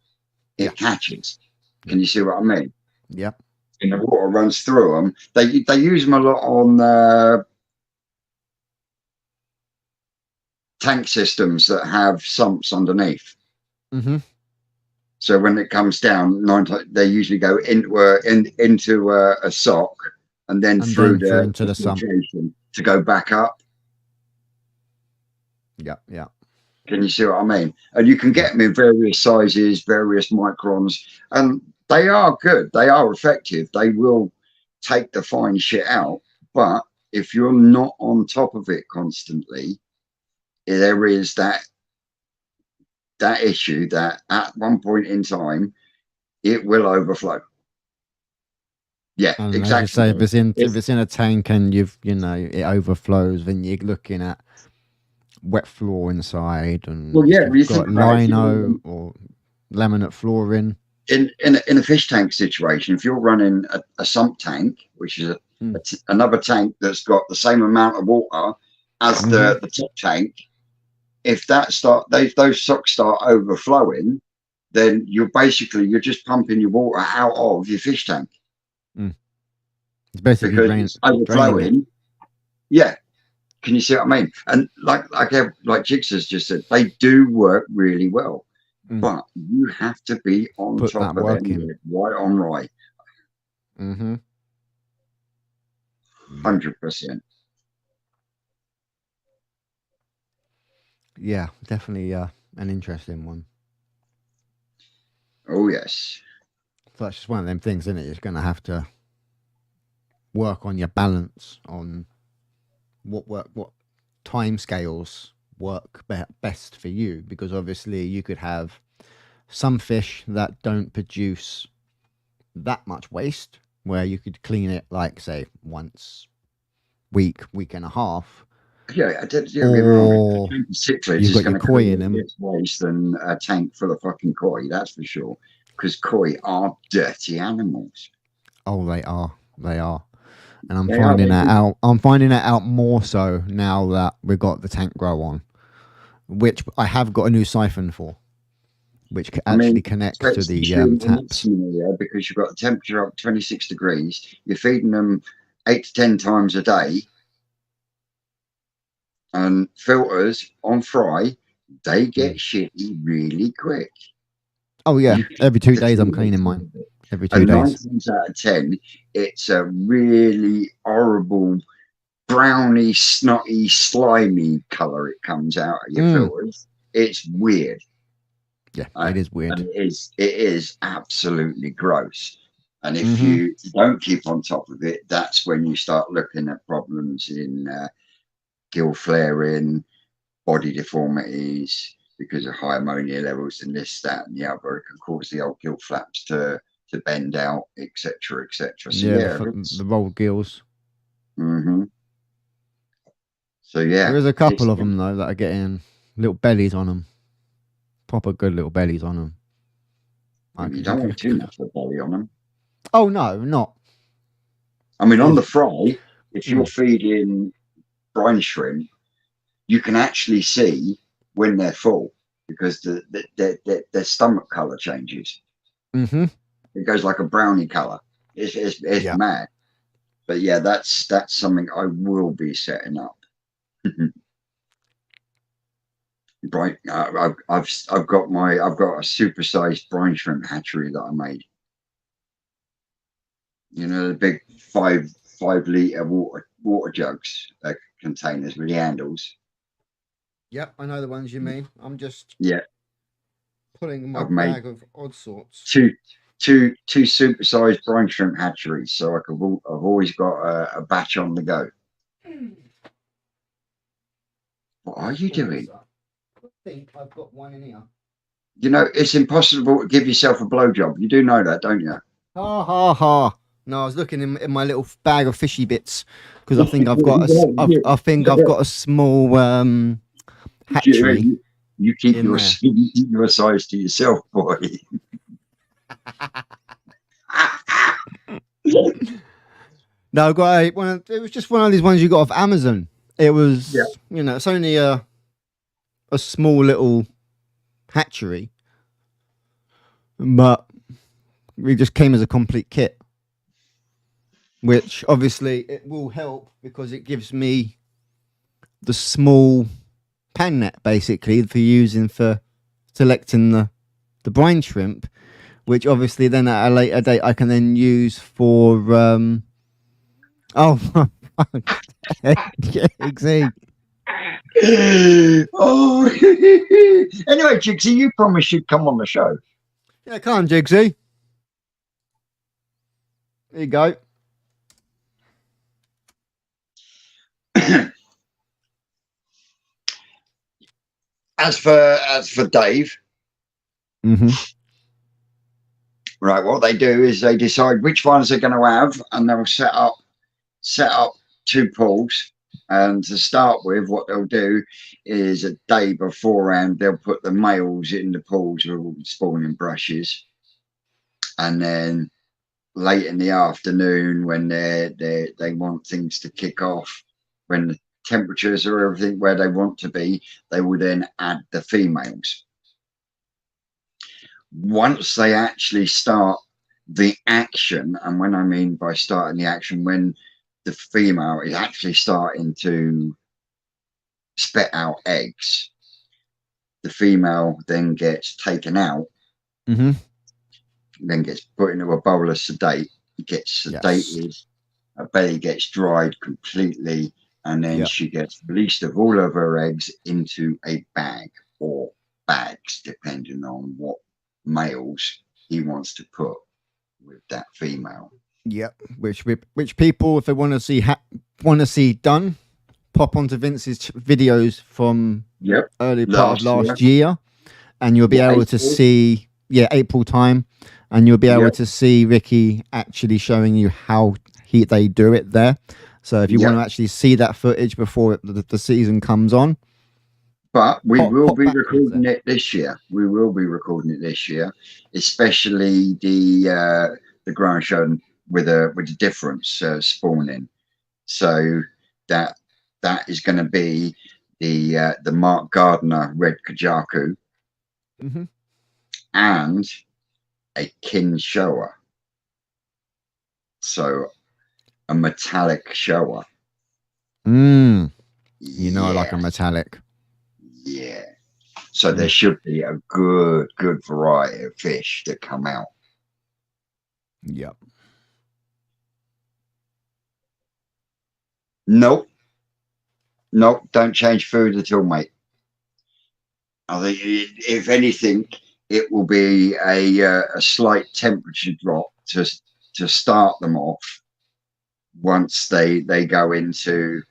it catches. Can you see what I mean? Yep. And the water runs through them. They use them a lot on tank systems that have sumps underneath. So when it comes down, they usually go into a sock and then through into the sump to go back up. Yeah. Can you see what I mean? And you can get them in various sizes, various microns, and they are good. They are effective. They will take the fine shit out. But if you're not on top of it constantly, there is that issue that at one point in time it will overflow. Yeah, and exactly. As you say, if it's in a tank and it overflows, then you're looking at wet floor inside, and you've got lino or laminate flooring. In a fish tank situation, if you're running a sump tank, which is another tank that's got the same amount of water as the top tank, if those socks start overflowing, then you're just pumping your water out of your fish tank. It's basically because it's overflowing. Yeah. Can you see what I mean? And like Jigsaw's just said, they do work really well. But you have to be on top of them, right on right. 100%. Yeah, definitely an interesting one. Oh yes. So that's just one of them things, isn't it? You're going to have to work on your balance on what time scales work best for you, because obviously you could have some fish that don't produce that much waste, where you could clean it like, say, once week and a half. Yeah, I did. Yeah, or you've got your koi in them. Waste than a tank full of fucking koi, that's for sure. Because koi are dirty animals. Oh, they are. And I'm finding that out. I'm finding that out more so now that we've got the tank grow on, which I have got a new siphon for, which actually connects to the taps. Because you've got the temperature up 26 degrees. You're feeding them 8 to 10 times a day. And filters on fry, they get shitty really quick. Oh yeah, every 2 days I'm cleaning mine. Every 2 days. 9 times out of 10, it's a really horrible, browny, snotty, slimy colour. It comes out of your filters. It's weird. Yeah, it is weird. And it is absolutely gross. And if you don't keep on top of it, that's when you start looking at problems in gill flaring, body deformities, because of high ammonia levels and this, that, and the other. It can cause the old gill flaps to bend out, etc., etc. So the rolled gills. So yeah, there is a couple of them though that are getting little bellies on them, proper good little bellies on them. You don't want too much of a belly on them. Oh no, not. I mean, on the fry, if you're feeding brine shrimp, you can actually see when they're full because their stomach color changes. It goes like a brownie color. It's mad. But yeah, that's something I will be setting up. Right, I've got a supersized brine shrimp hatchery that I made. You know, the big 5 litre water jugs, containers with the handles. Yep, I know the ones you mean. I'm just pulling my bag of odd sorts. Two supersized brine shrimp hatcheries, so I've always got a batch on the go. What are you doing? I think I've got one in here. You know, it's impossible to give yourself a blowjob. You do know that, don't you? Ha ha ha! No, I was looking in my little bag of fishy bits because I think I've got a small hatchery. You keep your size to yourself, boy. No, great. It was just one of these ones you got off Amazon. It was, it's only a small little hatchery, but it just came as a complete kit, which obviously it will help because it gives me the small pan net basically for using for selecting the the brine shrimp, which obviously then at a later date I can then use for oh fuck. Jigsy. Oh, anyway, Jigsy, you promised you'd come on the show. Yeah, come on, Jigsy. There you go. As for Dave, right, what they do is they decide which ones they're going to have, and they'll set up 2 pools. And to start with, what they'll do is a day beforehand, they'll put the males in the pools with all the spawning brushes, and then late in the afternoon, when they want things to kick off, when the temperatures are everything where they want to be, they will then add the females. Once they actually start the action, and when I mean by starting the action, when the female is actually starting to spit out eggs, the female then gets taken out, then gets put into a bowl of sedate, gets sedated, her belly gets dried completely, and then she gets released of all of her eggs into a bag or bags, depending on what males he wants to put with that female. Yep. Which people, if they want to see done, pop onto Vince's videos from early part of last year, and you'll be able to see April time, and you'll be able to see Ricky actually showing you how they do it there. So if you want to actually see that footage before the season comes on. But we will be recording it this year. We will be recording it this year, especially the ground show with a difference spawning. So that is going to be the Mark Gardner Red Kajaku and a kin shower. So a metallic shower. You know, I like a metallic. Yeah. So there should be a good variety of fish that come out. Yep. Nope, don't change food at all, mate. I think if anything, it will be a slight temperature drop to start them off once they go into,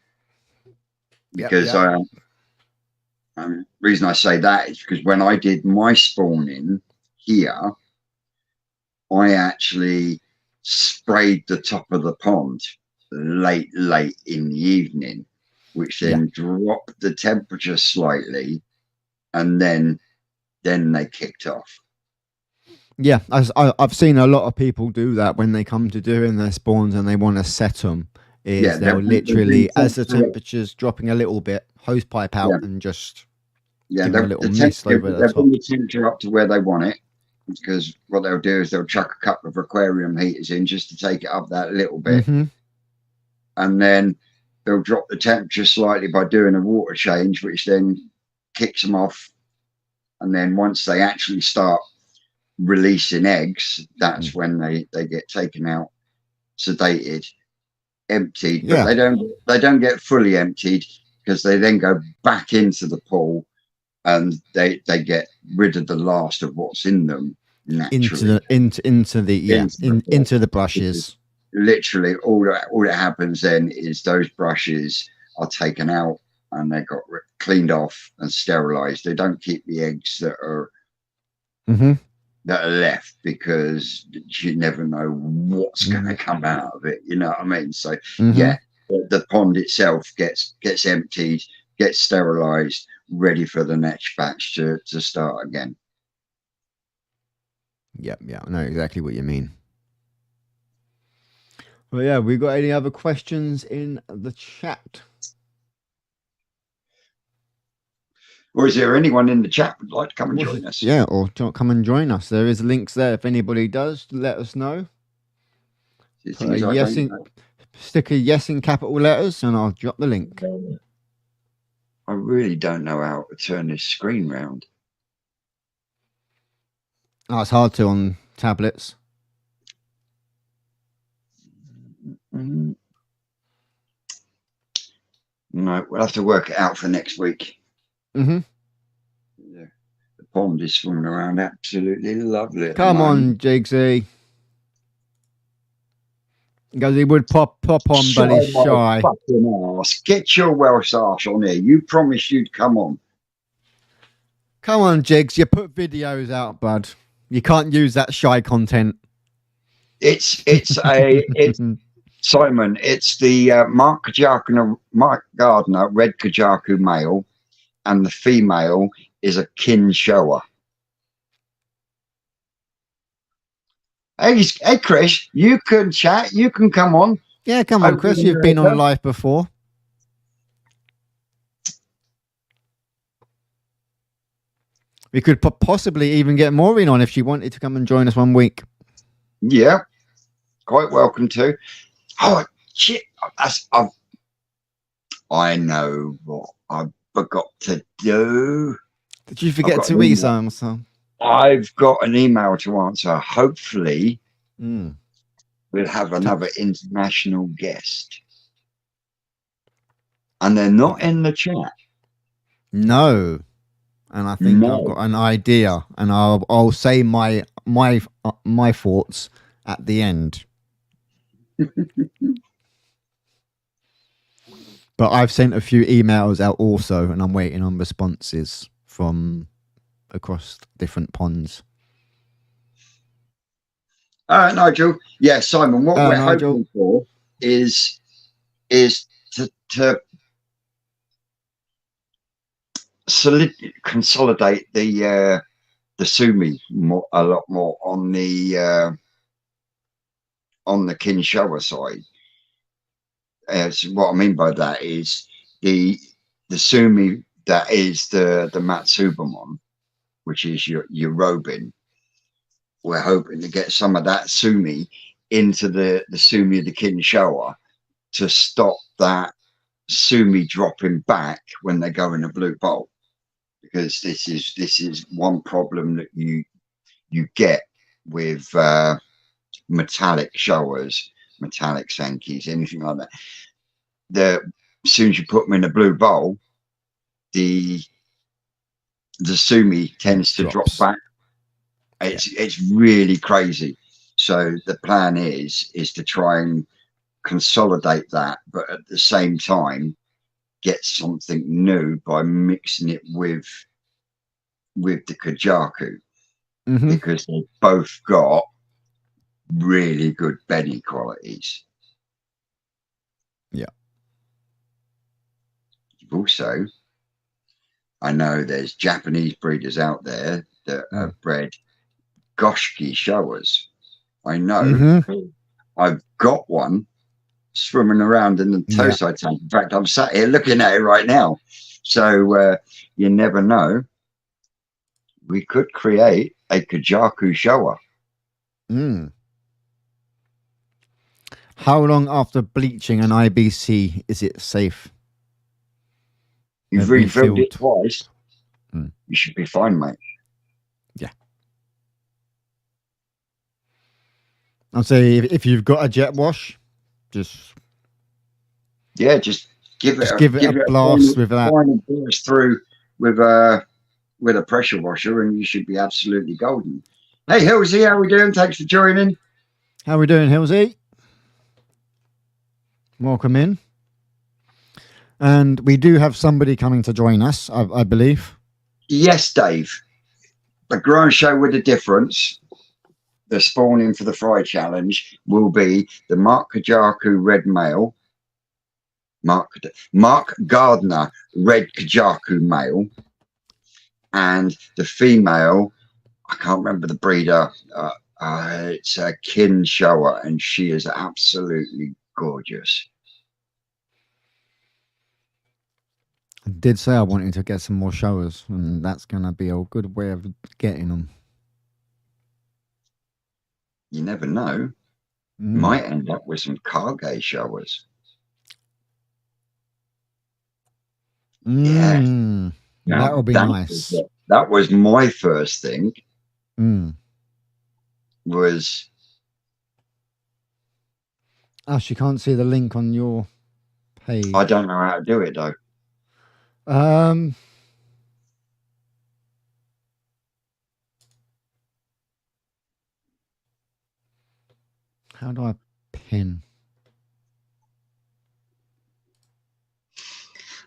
because reason I say that is because when I did my spawning here, I actually sprayed the top of the pond late in the evening, which then dropped the temperature slightly, and then they kicked off. Yeah, I've seen a lot of people do that when they come to doing their spawns and they want to set them. They'll literally, as the temperature's dropping a little bit, hose pipe out and just give them a little mist over the top. Bring the temperature up to where they want it, because what they'll do is they'll chuck a couple of aquarium heaters in just to take it up that little bit. And then they'll drop the temperature slightly by doing a water change, which then kicks them off. And then once they actually start releasing eggs, that's when they get taken out, sedated, emptied. But they don't get fully emptied, because they then go back into the pool and they get rid of the last of what's in them naturally. Into the brushes. Literally all that happens then is those brushes are taken out and they got cleaned off and sterilized. They don't keep the eggs that are left, because you never know what's going to come out of it, you know what I mean? So the pond itself gets emptied, gets sterilized, ready for the next batch to start again. Yeah, I know exactly what you mean. Well, yeah, we got any other questions in the chat? Or is there anyone in the chat would like to come and join us? Yeah, or come and join us. There is links there. If anybody does, let us know. Stick a yes in capital letters, and I'll drop the link. I really don't know how to turn this screen round. Oh, it's hard to on tablets. Mm. No, we'll have to work it out for next week. Mm-hmm. Yeah. The pond is swimming around absolutely lovely. Come on, Jigsy. Because he would pop on, but he's shy. Fucking ass. Get your Welsh arse on here. You promised you'd come on. Come on, Jigs. You put videos out, bud. You can't use that shy content. It's Simon. It's the Mark Gardner red Kajaku male, and the female is a kin shower. Hey, Chris, you can chat. You can come on. Yeah, come on, Chris. You've been on live before. We could possibly even get Maureen on if she wanted to come and join us one week. Yeah, quite welcome to. Oh, shit. I know what I forgot to do. Did you forget to read some? I've got an email to answer. Hopefully, we'll have another international guest. And they're not in the chat. No. And I think I've got an idea, and I'll say my thoughts at the end. But I've sent a few emails out also, and I'm waiting on responses from across different ponds. Nigel. Yeah, Simon. What we're hoping for is to consolidate the sumi a lot more on the Kinshawa side. So what I mean by that is the sumi that is the Matsubamon, which is your Robin. We're hoping to get some of that sumi into the sumi of the Kinshawa to stop that sumi dropping back when they go in a blue bowl. Because this is one problem that you get with metallic showers, metallic Sankis, anything like that. As soon as you put them in a blue bowl, the sumi tends to drop back. It's really crazy. So the plan is to try and consolidate that, but at the same time get something new by mixing it with the Kajaku, because they've both got really good belly qualities. Yeah. Also, I know there's Japanese breeders out there that have bred Goshki showers. I know. I've got one swimming around in the Tosai tank. In fact, I'm sat here looking at it right now. So you never know. We could create a Kajaku shower. How long after bleaching an IBC is it safe? You've refilled it twice. You should be fine, mate. Yeah. I'll say if you've got a jet wash, just give it a blast with that. Blast through with a pressure washer, and you should be absolutely golden. Hey, Hillsy, how we doing? Thanks for joining. How we doing, Hillsy? Welcome in. And we do have somebody coming to join us, I believe. Yes, Dave. The Grand Show with a difference. The spawning for the Fry Challenge will be the Mark Kajaku red male, Mark Gardner red Kajaku male, and the female, I can't remember the breeder, it's a Kin Shower, and she is absolutely gorgeous. I did say I wanted to get some more showers, and that's going to be a good way of getting them. You never know. Might end up with some Kage showers. Yeah. That would be nice. That was my first thing. was. Oh, she can't see the link on your page. I don't know how to do it though. How do I pin?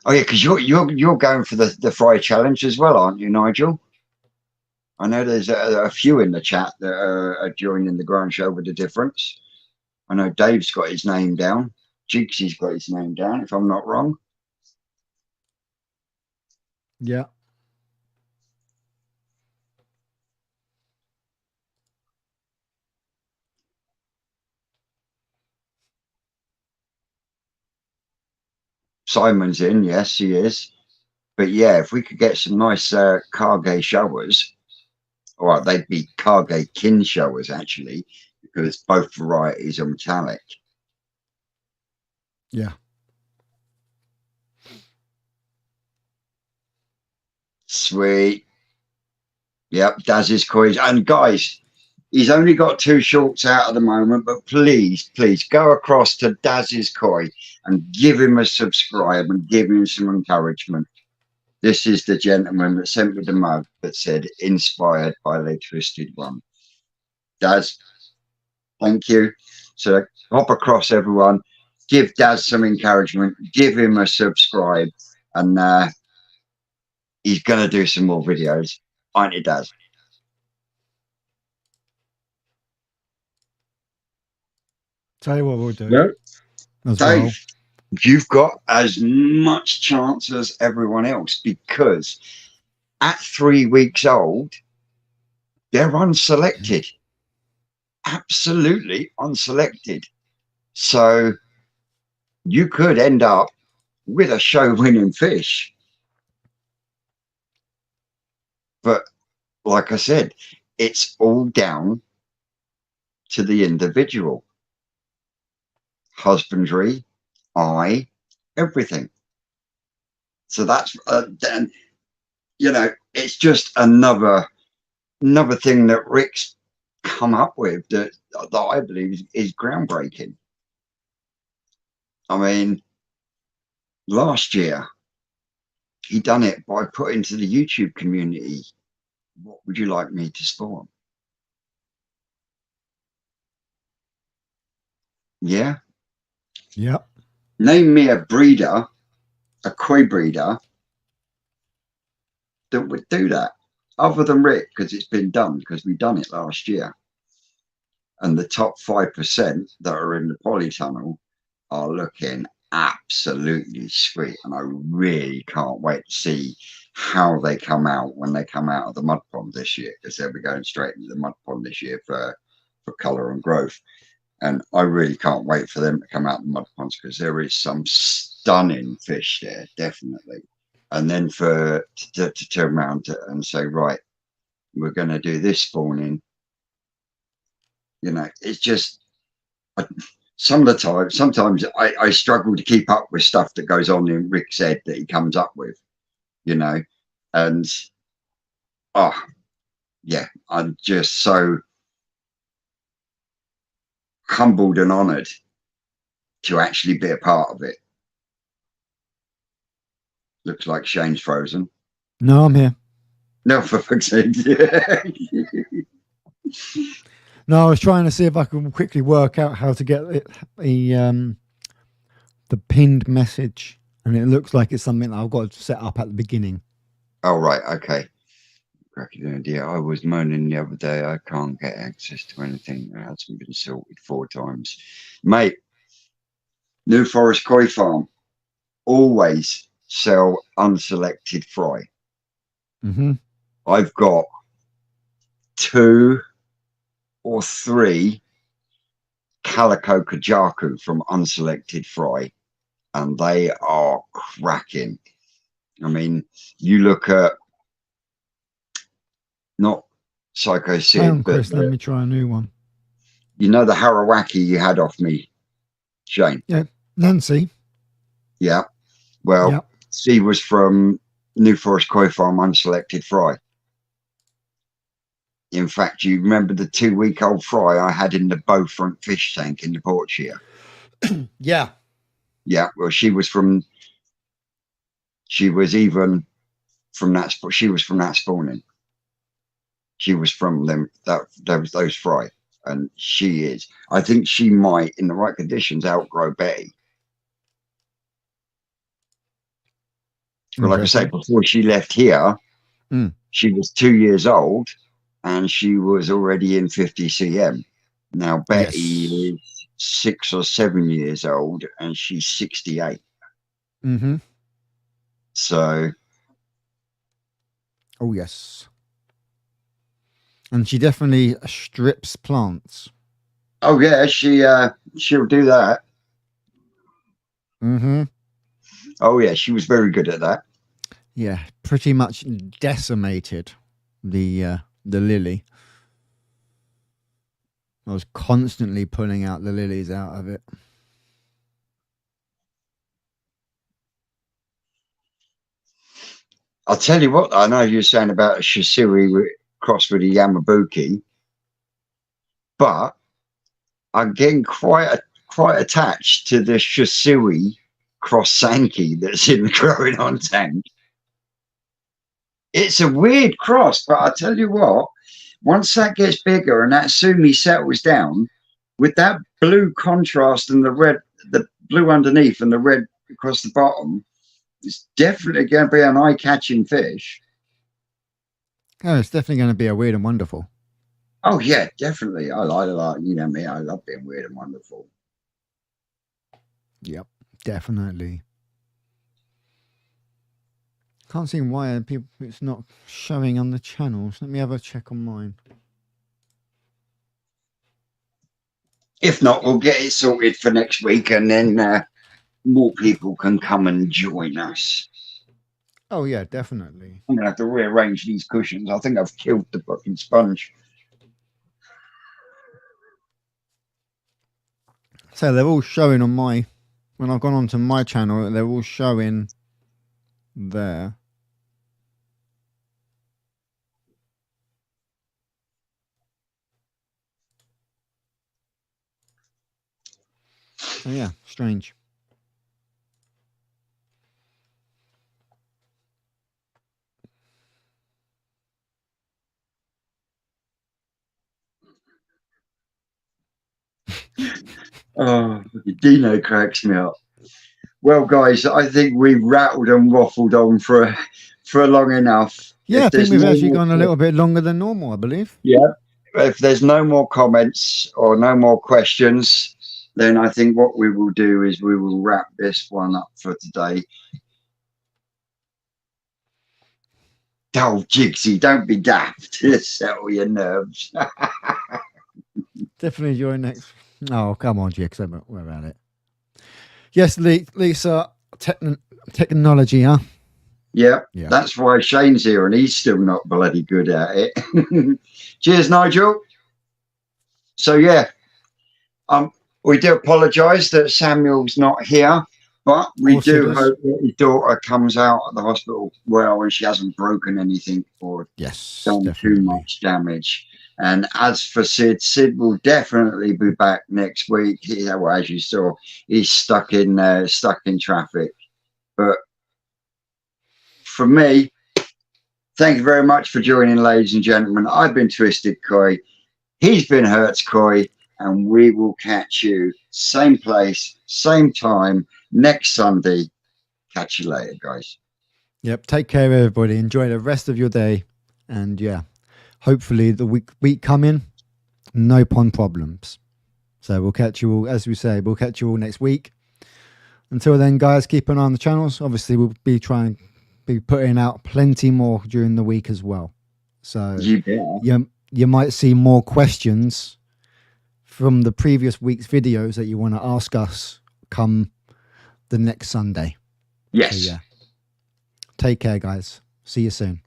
Oh yeah, because you're going for the fry challenge as well, aren't you, Nigel? I know there's a few in the chat that are joining the Grind Show with the difference. I know Dave's got his name down. Jigsy's got his name down, if I'm not wrong. Yeah. Simon's in, yes, he is. But yeah, if we could get some nice Cargay showers, or they'd be Cargay kin showers actually, because both varieties are metallic. Yeah. Sweet. Yep, Daz's Koi. And guys, he's only got 2 shorts out at the moment, but please go across to Daz's Koi and give him a subscribe and give him some encouragement. This is the gentleman that sent me the mug that said inspired by the Twisted One. Daz, thank you. So hop across, everyone. Give Daz some encouragement. Give him a subscribe. And he's going to do some more videos. Aren't you, Daz? Tell you what we'll do. Yep. As Dave, well. you've got as much chance as everyone else because at 3 weeks old, they're unselected. Absolutely unselected. So you could end up with a show-winning fish. But like I said, it's all down to the individual. Husbandry, eye, everything. So that's then, you know, it's just another thing that Rick's come up with that I believe is groundbreaking. I mean, last year he done it by putting to the YouTube community, what would you like me to spawn? Yeah. Yep. Name me a breeder, a koi breeder that would do that, other than Rick, because it's been done, because we done it last year. And the top 5% that are in the polytunnel are looking absolutely sweet. And I really can't wait to see how they come out when they come out of the mud pond this year, because they'll be going straight into the mud pond this year for colour and growth. And I really can't wait for them to come out of the mud ponds, because there is some stunning fish there, definitely. And then to turn around and say, right, we're going to do this spawning. You know, it's just sometimes I struggle to keep up with stuff that goes on in Rick's head that he comes up with, you know, and yeah, I'm just so humbled and honoured to actually be a part of it. Looks like Shane's frozen. No, I'm here. No, for fuck's sake. No, I was trying to see if I could quickly work out how to get the pinned message, and it looks like it's something that I've got to set up at the beginning. Oh, right, okay. Cracking idea. I was moaning the other day I can't get access to anything that hasn't been sorted 4 times. Mate, New Forest Koi Farm always sell unselected fry. Mm-hmm. I've got 2 or 3 Calico Kajaku from unselected fry, and they are cracking. I mean, you look at not Psycho Sid, but Chris, let me try a new one. You know the Harawaki you had off me, Shane? Yeah, Nancy. Yeah. Well, yep. She was from New Forest Koi Farm unselected fry. In fact, you remember the 2-week-old fry I had in the bow front fish tank in the porch here? Yeah. Yeah, well, she was even from that. She was from that spawning. She was from them. Those fry, and she is. I think she might, in the right conditions, outgrow Betty. But like I say, before she left here, she was 2 years old, and she was already in 50 cm. Now Betty is 6 or 7 years old, and she's 68. Mm-hmm. So. Oh yes. And she definitely strips plants. Oh yeah, she'll do that. Mm-hmm. Oh yeah, she was very good at that. Yeah, pretty much decimated the lily. I was constantly pulling out the lilies out of it. I'll tell you what, I know you're saying about a Shisui crossed with a Yamabuki, but I'm getting quite attached to the Shisui cross Sankey that's in the growing on tank. It's a weird cross, but I'll tell you what, once that gets bigger and that Sumi settles down, with that blue contrast and the red, the blue underneath and the red across the bottom, it's definitely going to be an eye-catching fish. Oh, it's definitely going to be a weird and wonderful. Oh yeah, definitely. I like you know me. I love being weird and wonderful. Yep, definitely. Can't see why it's not showing on the channels. Let me have a check on mine. If not, we'll get it sorted for next week, and then more people can come and join us. Oh yeah, definitely. I'm gonna have to rearrange these cushions. I think I've killed the fucking sponge. So they're all showing on my, when I've gone onto my channel, they're all showing there. Oh yeah, strange. Oh, Dino cracks me up. Well, guys, I think we've rattled and waffled on for long enough. Yeah, I think we've actually gone a little bit longer than normal, I believe. Yeah. If there's no more comments or no more questions, then I think what we will do is we will wrap this one up for today. Oh, Jigsy, don't be daft. Settle your nerves. Definitely join next. Oh, come on, Jigs. We're at it. Yes, Lisa, technology, huh? Yeah, that's why Shane's here and he's still not bloody good at it. Cheers, Nigel. So, yeah, we do apologise that Samuel's not here, but we do hope that his daughter comes out of the hospital well and she hasn't broken anything or done too much damage. And as for Sid will definitely be back next week. Well, as you saw, he's stuck in traffic. But for me, thank you very much for joining, ladies and gentlemen. I've been Twisted Koi. He's been Hertz Koi. And we will catch you same place, same time, next Sunday. Catch you later, guys. Yep. Take care, everybody. Enjoy the rest of your day. And yeah, hopefully the week coming, no pond problems. So we'll catch you all, as we say, we'll catch you all next week. Until then, guys, keep an eye on the channels. Obviously, we'll be putting out plenty more during the week as well. So you might see more questions from the previous week's videos that you want to ask us come the next Sunday. Yes. So, yeah. Take care, guys. See you soon.